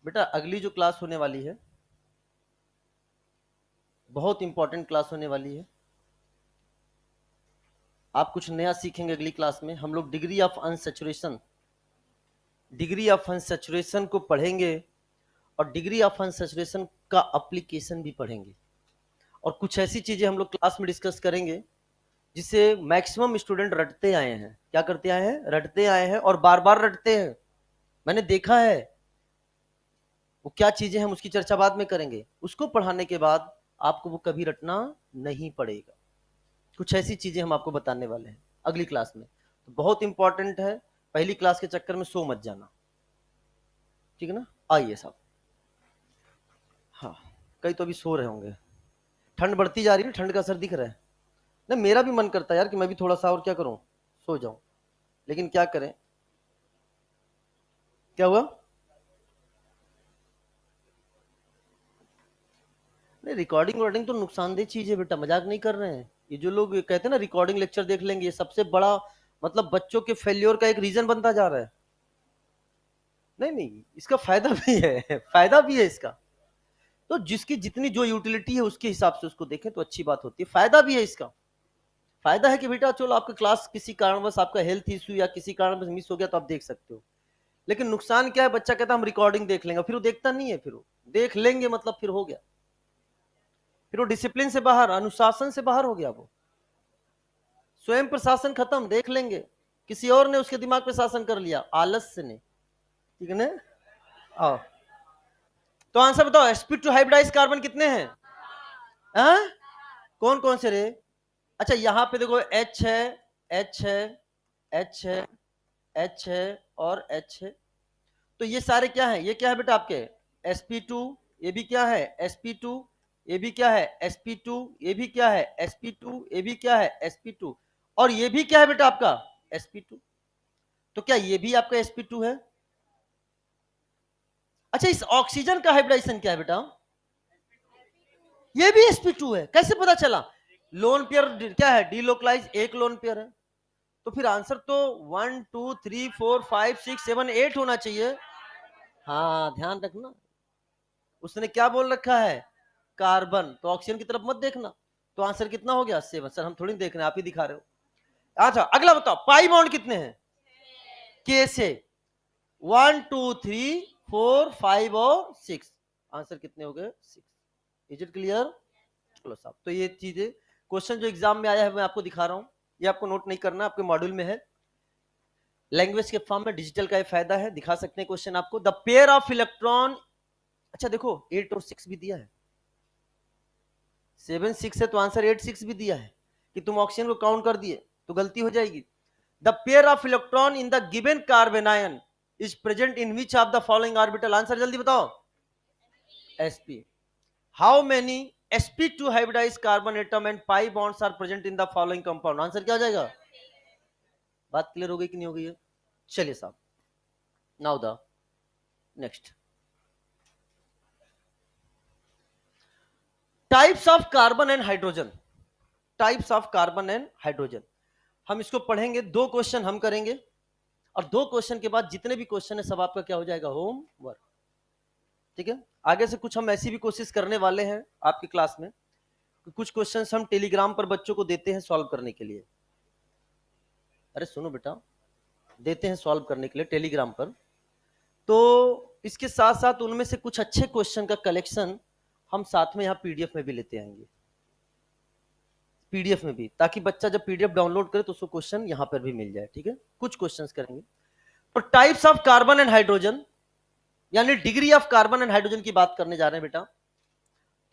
Speaker 1: बेटा अगली जो क्लास होने वाली है बहुत इंपॉर्टेंट क्लास होने वाली है, आप कुछ नया सीखेंगे अगली क्लास में। हम लोग degree of unsaturation, degree of unsaturation को पढ़ेंगे और डिग्री ऑफ अनसैचुरेशन का एप्लीकेशन भी पढ़ेंगे, और कुछ ऐसी चीजें हम लोग क्लास में डिस्कस करेंगे जिसे मैक्सिमम स्टूडेंट रटते आए हैं। क्या करते आए हैं, रटते आए हैं और बार बार रटते हैं, मैंने देखा है। वो क्या चीजें हम उसकी चर्चा बाद में करेंगे, उसको पढ़ाने के बाद आपको वो कभी रटना नहीं पड़ेगा। कुछ ऐसी चीजें हम आपको बताने वाले हैं अगली क्लास में, तो बहुत इंपॉर्टेंट है, पहली क्लास के चक्कर में सो मत जाना, ठीक है ना। आइए साहब, हाँ कई तो अभी सो रहे होंगे, ठंड बढ़ती जा रही है, ठंड का असर दिख रहा है ना। मेरा भी मन करता है यार कि मैं भी थोड़ा सा और क्या करूं, सो जाऊं, लेकिन क्या करें। क्या हुआ, नहीं रिकॉर्डिंग वॉर्डिंग तो नुकसानदेह चीज है बेटा, मजाक नहीं कर रहे हैं। ये जो लोग कहते हैं ना रिकॉर्डिंग लेक्चर देख लेंगे, ये सबसे बड़ा मतलब बच्चों के फेल्योर का एक रीजन बनता जा रहा है। नहीं नहीं, इसका फायदा भी है, फायदा भी है इसका, तो जिसकी जितनी जो यूटिलिटी है उसके हिसाब से उसको देखें तो अच्छी बात होती है। फायदा भी है इसका, फायदा है कि बेटा चलो आपका क्लास किसी कारणवश आपका हेल्थ इश्यू या किसी कारणवश मिस हो गया तो आप देख सकते हो। लेकिन नुकसान क्या है, बच्चा कहता है हम रिकॉर्डिंग देख लेंगे, फिर वो देखता नहीं है, फिर वो देख लेंगे मतलब फिर हो गया, फिर वो डिसिप्लिन से बाहर, अनुशासन से बाहर हो गया, वो स्वयं प्रशासन खत्म, देख लेंगे किसी और ने उसके दिमाग पे शासन कर लिया, आलस से नहीं, ठीक है ना। आओ तो आंसर बताओ, sp2 हाइब्रिडाइज कार्बन कितने हैं, हाँ? कौन कौन से रे, अच्छा यहाँ पे देखो H है, H है, H है, H है और H है, तो ये सारे क्या है, ये क्या है बेटा आपके sp2, ये भी क्या है sp2, ये भी क्या है sp2, ये भी क्या है sp2, ये भी क्या है sp2, और ये भी क्या है बेटा आपका sp2, तो क्या ये भी आपका sp2 है। अच्छा इस ऑक्सीजन का हाइब्रिडाइजेशन क्या है बेटा, ये भी sp2 है, कैसे पता चला, लोन पेयर क्या है, डीलोकलाइज, एक लोन पेयर है, तो फिर आंसर तो 1 2 3 4 5 6 7 8 होना चाहिए। हाँ ध्यान रखना, उसने क्या बोल रखा है, कार्बन, तो ऑक्सीजन की तरफ मत देखना, तो आंसर कितना हो गया 7। सर हम थोड़ी देख रहे हैं, आप ही दिखा रहे हो। अच्छा अगला बताओ, पाई बॉन्ड कितने हैं, के से 1 2 3 4 5 और 6, आंसर कितने हो गए 6। इज इट क्लियर, चलो साहब, तो ये चीजें क्वेश्चन जो एग्जाम में आया है मैं आपको दिखा रहा हूं, ये आपको नोट नहीं करना, आपके मॉड्यूल में है, लैंग्वेज के फॉर्म में डिजिटल का ये फायदा है, दिखा सकते हैं क्वेश्चन आपको। द पेयर ऑफ इलेक्ट्रॉन, अच्छा देखो 8 और 6 भी दिया है, 7 6 है तो आंसर 8 6 भी दिया है, कि तुम ऑक्सीजन को काउंट कर दिए तो गलती हो जाएगी। The pair of electron in the given carbanion is present in which of the following orbital, answer जल्दी बताओ sp। How many sp2 hybridize carbon atom and pi bonds are present in the following compound, answer क्या हो जाएगा। बात clear हो गई कि नहीं हो गई है, चलिए साहब, now the next, types of carbon and hydrogen, types of carbon and hydrogen, हम इसको पढ़ेंगे, 2 क्वेश्चन हम करेंगे, और 2 क्वेश्चन के बाद जितने भी क्वेश्चन है सब आपका क्या हो जाएगा, होम वर्क, ठीक है। आगे से कुछ हम ऐसी भी कोशिश करने वाले हैं आपकी क्लास में, कुछ क्वेश्चंस हम टेलीग्राम पर बच्चों को देते हैं सॉल्व करने के लिए, अरे सुनो बेटा, देते हैं सॉल्व करने के लिए टेलीग्राम पर। तो इसके साथ साथ उनमें से कुछ अच्छे क्वेश्चन का कलेक्शन हम साथ में यहाँ पीडीएफ में भी लेते आएंगे, पीडीएफ में भी, ताकि बच्चा जब पीडीएफ डाउनलोड करे तो उसको क्वेश्चन यहाँ पर भी मिल जाए। ठीक है, कुछ क्वेश्चंस करेंगे। तो types of carbon and hydrogen, यानी degree of carbon and hydrogen की बात करने जा रहे हैं बेटा।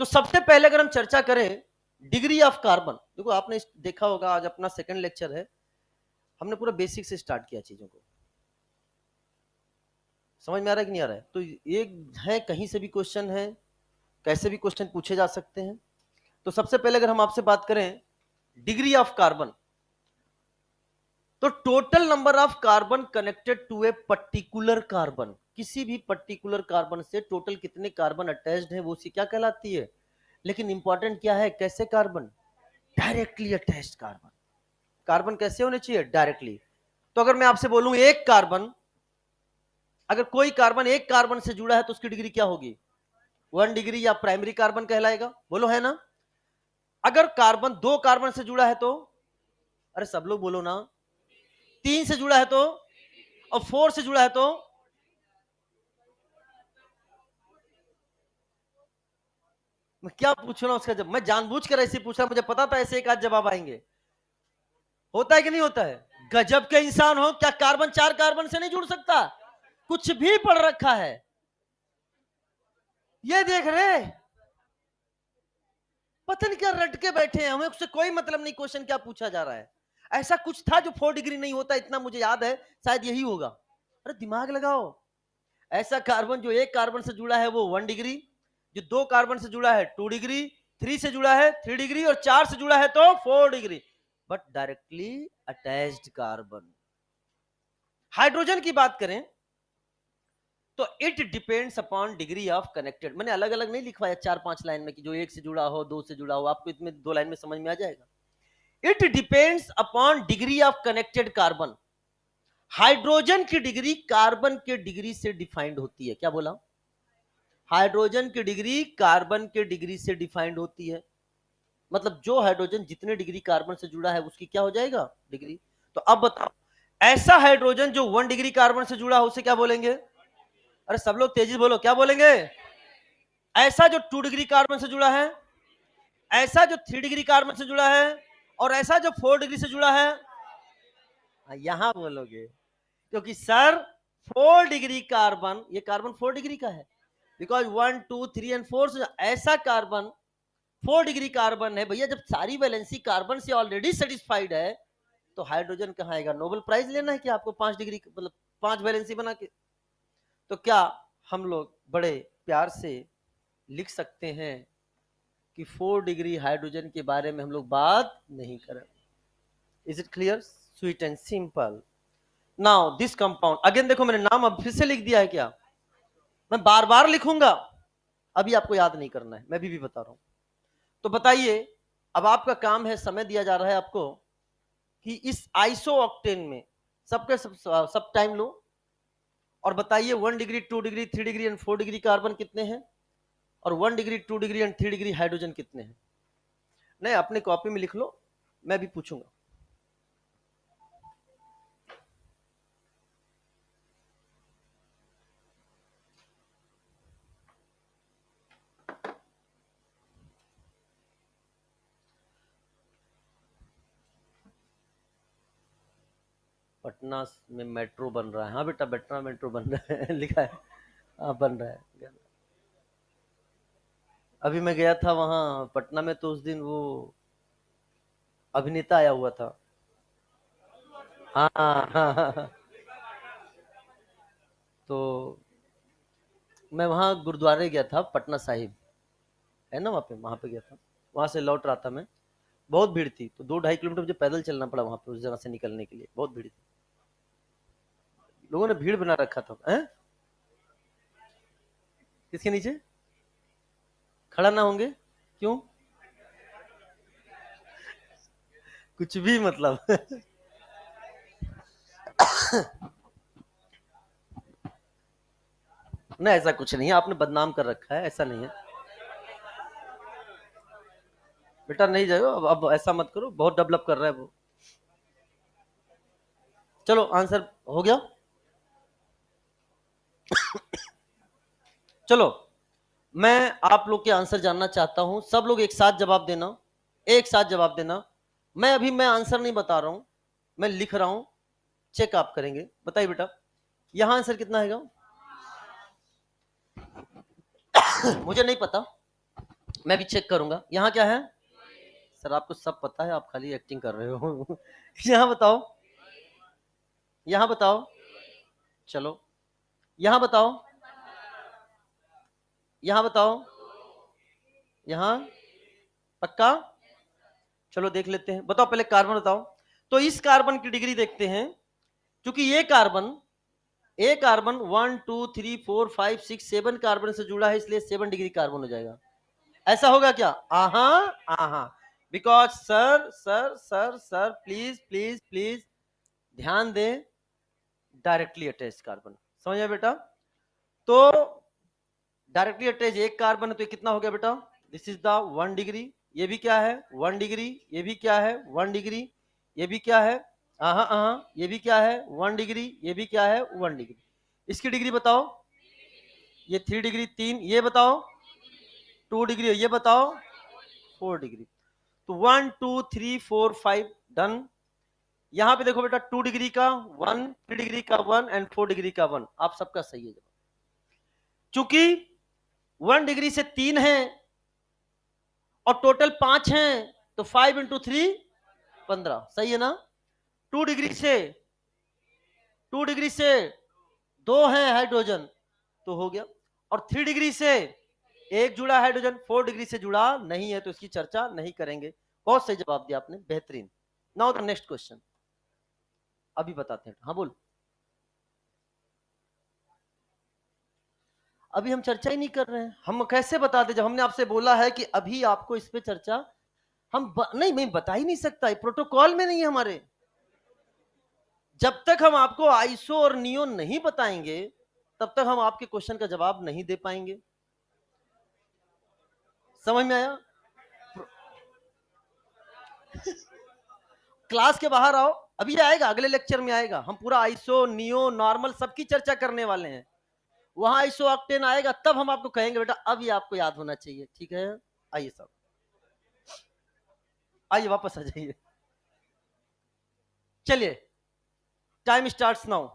Speaker 1: तो सबसे पहले अगर हम चर्चा करें डिग्री ऑफ कार्बन, देखो आपने देखा होगा आज अपना सेकंड लेक्चर है, हमने पूरा बेसिक से स्टार्ट किया चीजों को। समझ में आ रहा है कि नहीं आ रहा है? तो एक है, कहीं से भी क्वेश्चन है, कैसे भी क्वेश्चन पूछे जा सकते हैं। तो सबसे पहले अगर हम आपसे बात करें डिग्री ऑफ कार्बन, तो total number of carbon connected to a particular carbon, किसी भी पर्टिकुलर कार्बन से टोटल कितने कार्बन अटैच्ड है वो उसी क्या कहलाती है। लेकिन इंपॉर्टेंट क्या है, कैसे carbon, directly attached carbon. Carbon कैसे होने चाहिए, डायरेक्टली। तो अगर मैं आपसे बोलूं एक कार्बन, अगर कोई कार्बन एक कार्बन से जुड़ा है तो उसकी डिग्री क्या होगी, 1 डिग्री, या प्राइमरी कार्बन कहलाएगा, बोलो है ना। अगर कार्बन 2 कार्बन से जुड़ा है तो, अरे सब लोग बोलो ना, 3 से जुड़ा है तो, और 4 से जुड़ा है तो, मैं क्या पूछ रहा हूं उसका जब, मैं जानबूझकर ऐसे पूछ रहा, मुझे पता था ऐसे एक आध जवाब आएंगे। होता है कि नहीं होता है? गजब के इंसान हो, क्या कार्बन 4 कार्बन से नहीं जुड़ सकता? कुछ भी पढ़ रखा है, ये देख रहे, पता नहीं क्या रट के बैठे हैं, हमें उससे कोई मतलब नहीं क्वेश्चन क्या पूछा जा रहा है। ऐसा कुछ था जो 4 डिग्री नहीं होता, इतना मुझे याद है, शायद यही होगा। अरे दिमाग लगाओ, ऐसा कार्बन जो एक कार्बन से जुड़ा है वो 1 डिग्री, जो 2 कार्बन से जुड़ा है 2 डिग्री, 3 से जुड़ा है 3 डिग्री, और 4 से जुड़ा है तो 4 degree, but directly attached carbon. Hydrogen की बात करें तो it depends upon degree of connected. मैंने अलग अलग नहीं लिखवाया 4-5 लाइन में कि जो 1 से जुड़ा हो, 2 से जुड़ा हो, आपको इसमें 2 लाइन में समझ में आ जाएगा। It depends upon degree of connected carbon. Hydrogen की डिग्री कार्बन के डिग्री से डिफाइंड होती है। क्या बोला? हाइड्रोजन की डिग्री कार्बन के डिग्री से डिफाइंड होती है। मतलब जो हाइड्रोजन जितने डिग्री कार्बन से जुड़ा है उसकी क्या हो जाएगा, डिग्री। तो अब बताओ, ऐसा हाइड्रोजन जो 1 डिग्री कार्बन से जुड़ा हो उसे क्या बोलेंगे? अरे सब लोग तेजी बोलो, क्या बोलेंगे? ऐसा जो 2 डिग्री कार्बन से जुड़ा है, ऐसा जो 3 डिग्री कार्बन से जुड़ा है, और ऐसा जो 4 डिग्री से जुड़ा है। यहां बोलोगे, क्योंकि सर 4 डिग्री कार्बन, ये कार्बन 4 डिग्री का है, बिकॉज 1 2 3 एंड 4 से ऐसा कार्बन 4 डिग्री कार्बन है भैया। जब सारी वैलेंसी कार्बन से ऑलरेडी सेटिस्फाइड है तो हाइड्रोजन कहां आएगा? नोबेल प्राइज लेना है कि आपको 5 डिग्री, मतलब 5 वैलेंसी बना के। तो क्या हम लोग बड़े प्यार से लिख सकते हैं कि 4 डिग्री हाइड्रोजन के बारे में हम लोग बात नहीं करें। Is it clear? Sweet and simple. Now this compound again, देखो मैंने नाम अब फिर से लिख दिया है क्या? मैं बार बार लिखूंगा, अभी आपको याद नहीं करना है, मैं भी बता रहा हूं। तो बताइए, अब आपका काम है, समय दिया जा रहा है आपको कि इस आइसो ऑक्टेन में सबके सब टाइम लो और बताइए 1 degree 2 degree 3 degree and 4 degree carbon कितने हैं, और 1 degree 2 degree and 3 degree hydrogen कितने हैं। नहीं, अपने कॉपी में लिख लो, मैं भी पूछूंगा। पटना में मेट्रो बन रहा है, हाँ बेटा पटना मेट्रो बन रहा है लिखा है, हाँ बन रहा है। अभी मैं गया था वहां पटना में, तो उस दिन वो अभिनेता आया हुआ था। हाँ हाँ हाँ हाँ। तो मैं वहाँ गुरुद्वारे गया था, पटना साहिब है ना, वहाँ पे गया था। वहां से लौट रहा था मैं, बहुत भीड़ थी, तो 2-2.5 किलोमीटर मुझे पैदल चलना पड़ा वहां पे उस जगह से निकलने के लिए, बहुत भीड़ थी। लोगों ने भीड़ बना रखा था है? किसके नीचे खड़ा ना होंगे? क्यों? कुछ भी मतलब नहीं ऐसा कुछ नहीं है, आपने बदनाम कर रखा है, ऐसा नहीं है बेटा, नहीं जाओ अब ऐसा मत करो, बहुत डेवलप कर रहा है वो। चलो आंसर हो गया। चलो मैं आप लोग के आंसर जानना चाहता हूं, सब लोग एक साथ जवाब देना, एक साथ जवाब देना। मैं आंसर नहीं बता रहा हूं, मैं लिख रहा हूं, चेक आप करेंगे। बताइए बेटा, यहां आंसर कितना है? मुझे नहीं पता, मैं भी चेक करूंगा। यहां क्या है? सर आपको सब पता है, आप खाली एक्टिंग कर रहे हो। यहां बताओ, यहां बताओ, चलो यहां बताओ, यहां बताओ, यहां पक्का? चलो देख लेते हैं, बताओ पहले कार्बन बताओ। तो इस कार्बन की डिग्री देखते हैं, क्योंकि ये कार्बन 1 2 3 4 5 6 7 कार्बन से जुड़ा है, इसलिए 7 डिग्री कार्बन हो जाएगा। ऐसा होगा क्या? आहा, आहा। Because sir sir sir sir please please please ध्यान दें, डायरेक्टली अटैच कार्बन, समझ बेटा? तो डायरेक्टली अटैच एक कार्बन है, तो कितना हो गया बेटा? This is the 1 degree. ये भी क्या है? 1 डिग्री। ये भी क्या है? 1 डिग्री। ये भी क्या है? ये भी क्या है? 1 डिग्री। ये भी क्या है? 1 डिग्री। इसकी डिग्री बताओ। ये 3 डिग्री 3, ये बताओ 2 डिग्री, ये बताओ 4 डिग्री। तो 1 2 3 4 5 डन। यहां पे देखो बेटा, 2 डिग्री का 1, 3 डिग्री का 1 एंड 4 डिग्री का 1, आप सबका सही है। चूंकि 1 डिग्री से 3 है और टोटल 5 है, तो 5 इंटू 3 15, सही है ना? 2 डिग्री से 2 डिग्री से 2 है हाइड्रोजन, तो हो गया। और 3 डिग्री से एक जुड़ा हाइड्रोजन, 4 डिग्री से जुड़ा नहीं है, तो इसकी चर्चा नहीं करेंगे। बहुत सही जवाब दिया आपने, बेहतरीन। नाउ द नेक्स्ट क्वेश्चन, अभी बताते हैं। हाँ बोल। अभी हम चर्चा ही नहीं कर रहे हैं, हम कैसे बता दें जब हमने आपसे बोला है कि अभी आपको इस पे चर्चा नहीं, मैं बता ही नहीं सकता, प्रोटोकॉल में नहीं है हमारे। जब तक हम आपको आइसो और नियो नहीं बताएंगे, तब तक हम आपके क्वेश्चन का जवाब नहीं दे पाएंगे। समझ में आया? क्लास के बाहर आओ, अभी आएगा, अगले लेक्चर में आएगा, हम पूरा आइसो नियो नॉर्मल सबकी चर्चा करने वाले हैं। वहां आइसो ऑक्टेन आएगा, तब हम आपको कहेंगे बेटा अब ये आपको याद होना चाहिए, ठीक है? आइए सब, आइए वापस आ जाइए। चलिए, टाइम स्टार्ट्स नाउ।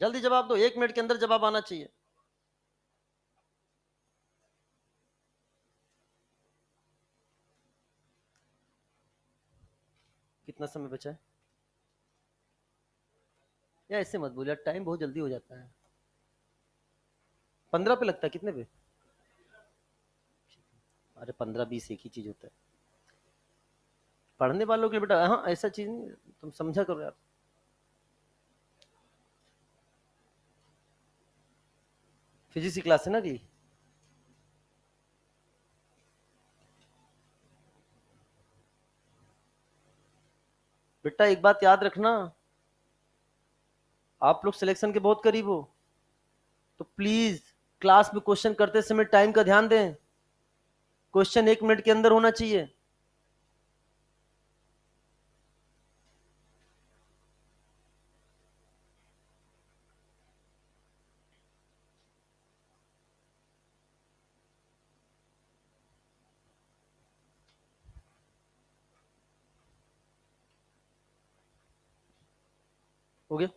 Speaker 1: जल्दी जवाब दो, 1 मिनट के अंदर जवाब आना चाहिए। कितना समय बचा है? या ऐसे मत बोलिए, टाइम बहुत जल्दी हो जाता है। 15 पे लगता है, कितने पे? अरे 15 20 एक ही चीज होता है पढ़ने वालों के लिए बेटा। हाँ ऐसा चीज नहीं, तुम समझा करो यार। फिजिक्स की क्लास है ना अगली। बेटा एक बात याद रखना, आप लोग सिलेक्शन के बहुत करीब हो, तो प्लीज क्लास में क्वेश्चन करते समय टाइम का ध्यान दें। क्वेश्चन 1 मिनट के अंदर होना चाहिए। हो गया?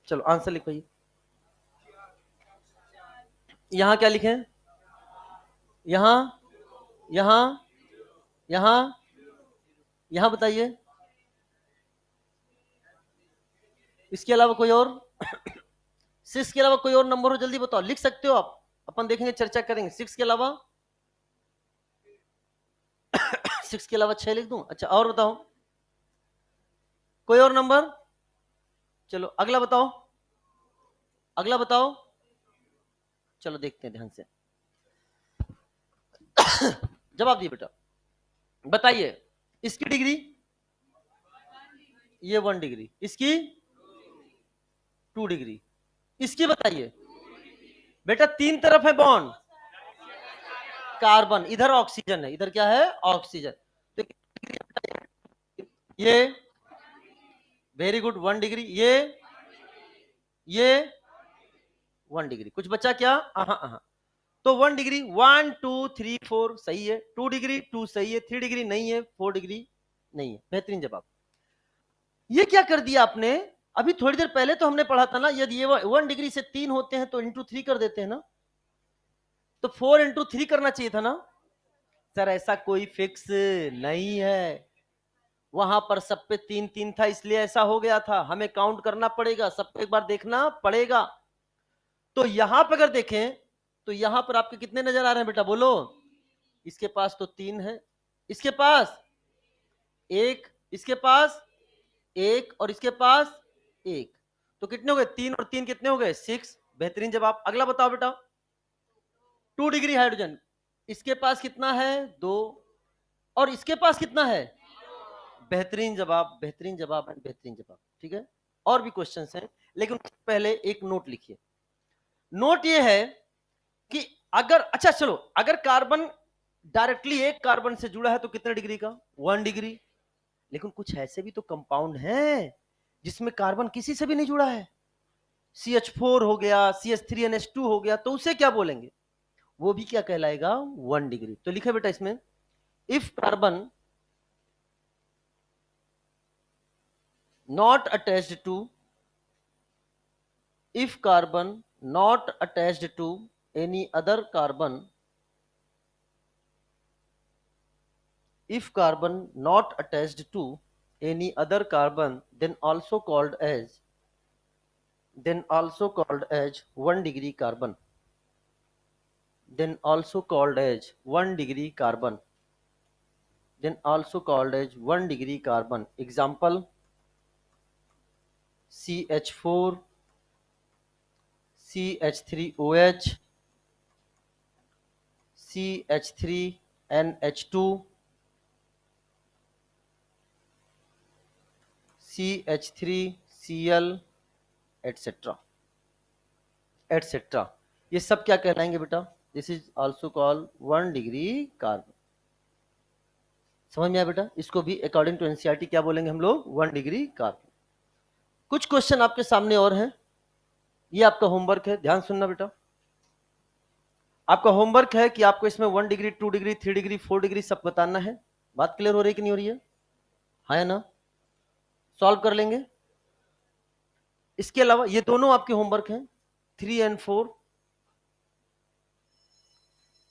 Speaker 1: चलो आंसर लिखवाइए। यहाँ क्या लिखे? यहाँ, यहाँ, यहाँ, यहाँ बताइए। इसके अलावा कोई और? 6 के अलावा कोई और नंबर हो, जल्दी बताओ, लिख सकते हो आप, अपन देखेंगे चर्चा करेंगे। 6 के अलावा 6 के अलावा 6 लिख दूं? अच्छा और बताओ, कोई और नंबर? चलो अगला बताओ, अगला बताओ। चलो देखते हैं ध्यान से। जवाब दिए बेटा, बताइए। इसकी डिग्री, ये 1 डिग्री, इसकी 2 डिग्री, इसकी बताइए। बेटा 3 तरफ है बॉन्ड, कार्बन, इधर ऑक्सीजन है, इधर क्या है? ऑक्सीजन। तो ये वेरी गुड 1 डिग्री, ये 1 डिग्री। कुछ बचा क्या? तो 1 डिग्री 1 2 3 4 सही है, 2 डिग्री 2 सही है, 3 डिग्री नहीं है, 4 डिग्री नहीं है। बेहतरीन जवाब। ये क्या कर दिया आपने? अभी थोड़ी देर पहले तो हमने पढ़ा था ना, यदि ये 1 डिग्री से 3 होते हैं तो इंटू 3 कर देते हैं ना, तो 4 इंटू 3 करना चाहिए था ना सर। ऐसा कोई फिक्स नहीं है, वहां पर सब पे 3 3 था इसलिए ऐसा हो गया था। हमें काउंट करना पड़ेगा, सब पे एक बार देखना पड़ेगा। तो यहां पर अगर देखें तो यहां पर आपके कितने नजर आ रहे हैं बेटा, बोलो? इसके पास तो 3 है, इसके पास 1, इसके पास 1 और इसके पास 1, तो कितने हो गए? 3 और 3 कितने हो गए? 6। बेहतरीन जवाब। अगला बताओ बेटा। 2 डिग्री हाइड्रोजन, इसके पास कितना है? 2, और इसके पास कितना है? बेहतरीन जवाब, बेहतरीन जवाब एंड बेहतरीन जवाब। ठीक है, और भी क्वेश्चंस हैं, लेकिन पहले एक नोट लिखिए। नोट ये है कि अगर, अच्छा चलो, अगर कार्बन डायरेक्टली एक कार्बन से जुड़ा है तो कितने डिग्री का? 1 डिग्री। लेकिन कुछ ऐसे भी तो कंपाउंड हैं जिसमें कार्बन किसी से भी नहीं जुड़ा है। CH4 हो गया, CH3NH2 हो गया, तो उसे क्या बोलेंगे? वो भी क्या कहलाएगा? 1 डिग्री। तो लिखे बेटा इसमें, if carbon not attached to, if carbon not attached to any other carbon, if carbon not attached to any other carbon, then also called as, 1 degree carbon, then also called as 1 degree carbon, then also called as 1 degree carbon. Example: CH4, CH3OH, CH3NH2, CH3Cl, etcetera etcetera. ये सब क्या कहलाएंगे बेटा? This is also called 1 degree carbon. समझ में आया बेटा? इसको भी अकॉर्डिंग टू एनसीईआरटी क्या बोलेंगे हम लोग? 1 डिग्री कार्बन। कुछ क्वेश्चन आपके सामने और हैं, ये आपका होमवर्क है, ध्यान सुनना बेटा। आपका होमवर्क है कि आपको इसमें 1 डिग्री, 2 डिग्री, 3 डिग्री, 4 डिग्री सब बताना है। बात क्लियर हो रही है कि नहीं हो रही है? हाँ या ना? सॉल्व कर लेंगे। इसके अलावा ये दोनों आपके होमवर्क हैं, 3 एंड 4,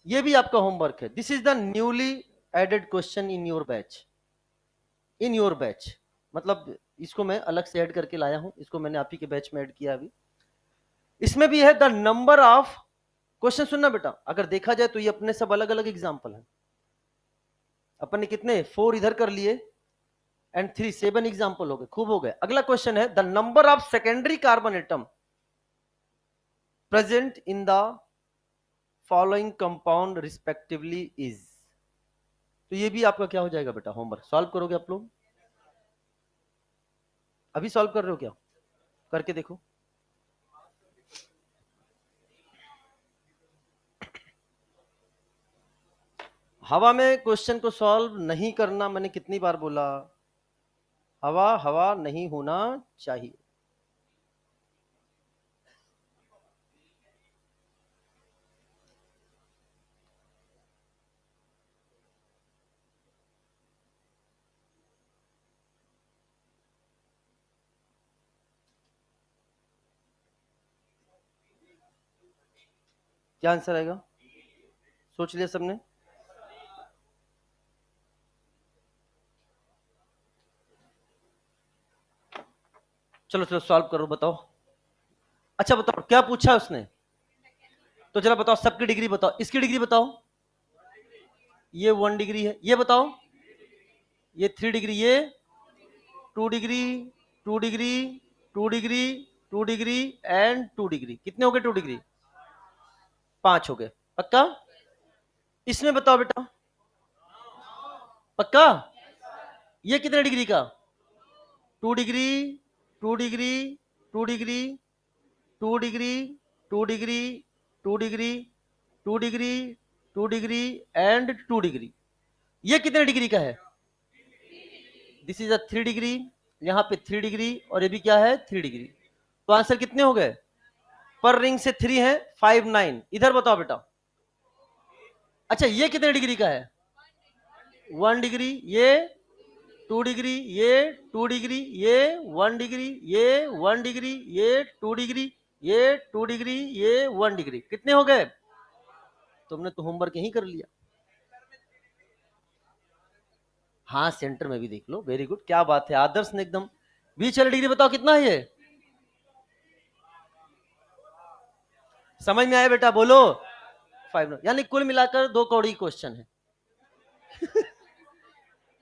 Speaker 1: ये भी आपका होमवर्क है। This is the newly added question in your batch, in your batch, मतलब इसको मैं अलग से ऐड करके लाया हूं, इसको मैंने आप ही के बैच में ऐड किया अभी। इसमें भी है द नंबर ऑफ क्वेश्चन। सुनना बेटा, अगर देखा जाए तो ये अपने सब अलग अलग एग्जाम्पल है। अपन ने कितने? 4 इधर कर लिए एंड 3, 7 एग्जाम्पल हो गए, खूब हो गए। अगला क्वेश्चन है the number of secondary carbon atom present in the following compound respectively is. तो ये भी आपका क्या हो जाएगा बेटा? होमवर्क। सॉल्व करोगे आप लोग? अभी सॉल्व कर रहे हो क्या? करके देखो। हवा में क्वेश्चन को सॉल्व नहीं करना, मैंने कितनी बार बोला? हवा हवा नहीं होना चाहिए। क्या आंसर आएगा? सोच लिया सबने? चलो चलो सॉल्व करो, बताओ। अच्छा बताओ क्या पूछा उसने? तो जरा बताओ, सबकी डिग्री बताओ, इसकी डिग्री बताओ। ये 1 डिग्री है, ये बताओ। ये 3 डिग्री, ये 2 degree, 2 degree, 2 degree, 2 degree and 2 degree. कितने हो गए? 2 डिग्री 5 हो गए। पक्का? इसमें बताओ बेटा। पक्का? ये कितने डिग्री का? 2 degree, 2 degree, 2 degree, 2 degree, 2 degree, 2 degree, 2 degree, 2 degree and 2 degree. ये कितने डिग्री का है? दिस इज अ 3 डिग्री, यहाँ पे 3 डिग्री और ये भी क्या है 3 डिग्री। तो आंसर कितने हो गए? पर रिंग से 3 है 5 9। इधर बताओ बेटा। अच्छा ये कितने डिग्री का है? 1 डिग्री, ये 2 डिग्री, ये 2 डिग्री, ये 1 डिग्री, ये 1 डिग्री, ये 2 डिग्री, ये 2 डिग्री, ये 1 डिग्री। कितने हो गए? तुमने तो होमवर्क यही कर लिया। हाँ सेंटर में भी देख लो, वेरी गुड, क्या बात है, आदर्श ने एकदम। बीच वाली डिग्री बताओ कितना है ये? समझ में आया बेटा? बोलो 5। यानी कुल मिलाकर 2 कौड़ी क्वेश्चन है।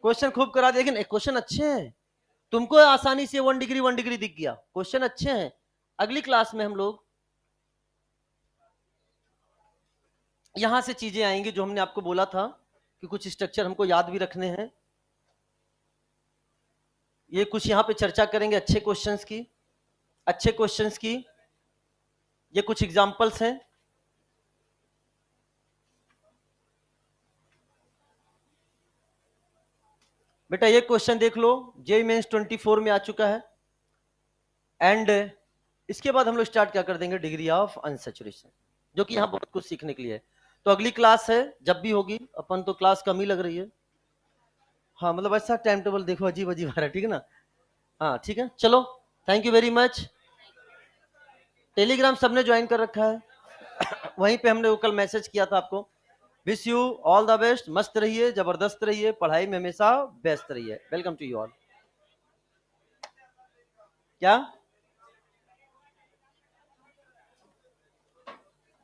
Speaker 1: क्वेश्चन खूब करा दिया, लेकिन क्वेश्चन अच्छे हैं। तुमको आसानी से 1 डिग्री दिख गया, क्वेश्चन अच्छे हैं। अगली क्लास में हम लोग यहां से चीजें आएंगी जो हमने आपको बोला था कि कुछ स्ट्रक्चर हमको याद भी रखने हैं। ये कुछ यहां पे चर्चा करेंगे अच्छे क्वेश्चंस की, अच्छे क्वेश्चंस की। ये कुछ एग्जांपल्स हैं। बेटा ये क्वेश्चन देख लो, जेईई मेंस 24 में आ चुका है। एंड इसके बाद हम लोग स्टार्ट क्या कर देंगे, डिग्री ऑफ अनसैचुरेशन, जो कि यहाँ बहुत कुछ सीखने के लिए है। तो अगली क्लास है जब भी होगी, अपन तो क्लास कम ही लग रही है। हाँ मतलब ऐसा टाइम टेबल देखो अजीब अजीब आ रहा है, ठीक है ना? हाँ ठीक है, चलो, thank you very much. Telegram सबने ज्वाइन कर रखा है। वहीं पे हमने वो कल मैसेज किया था आपको। Wish you all the best, मस्त रहिए, जबरदस्त रहिए, पढ़ाई में हमेशा व्यस्त रहिए। Welcome to you all. क्या?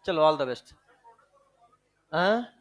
Speaker 1: चलो ऑल द बेस्ट। हाँ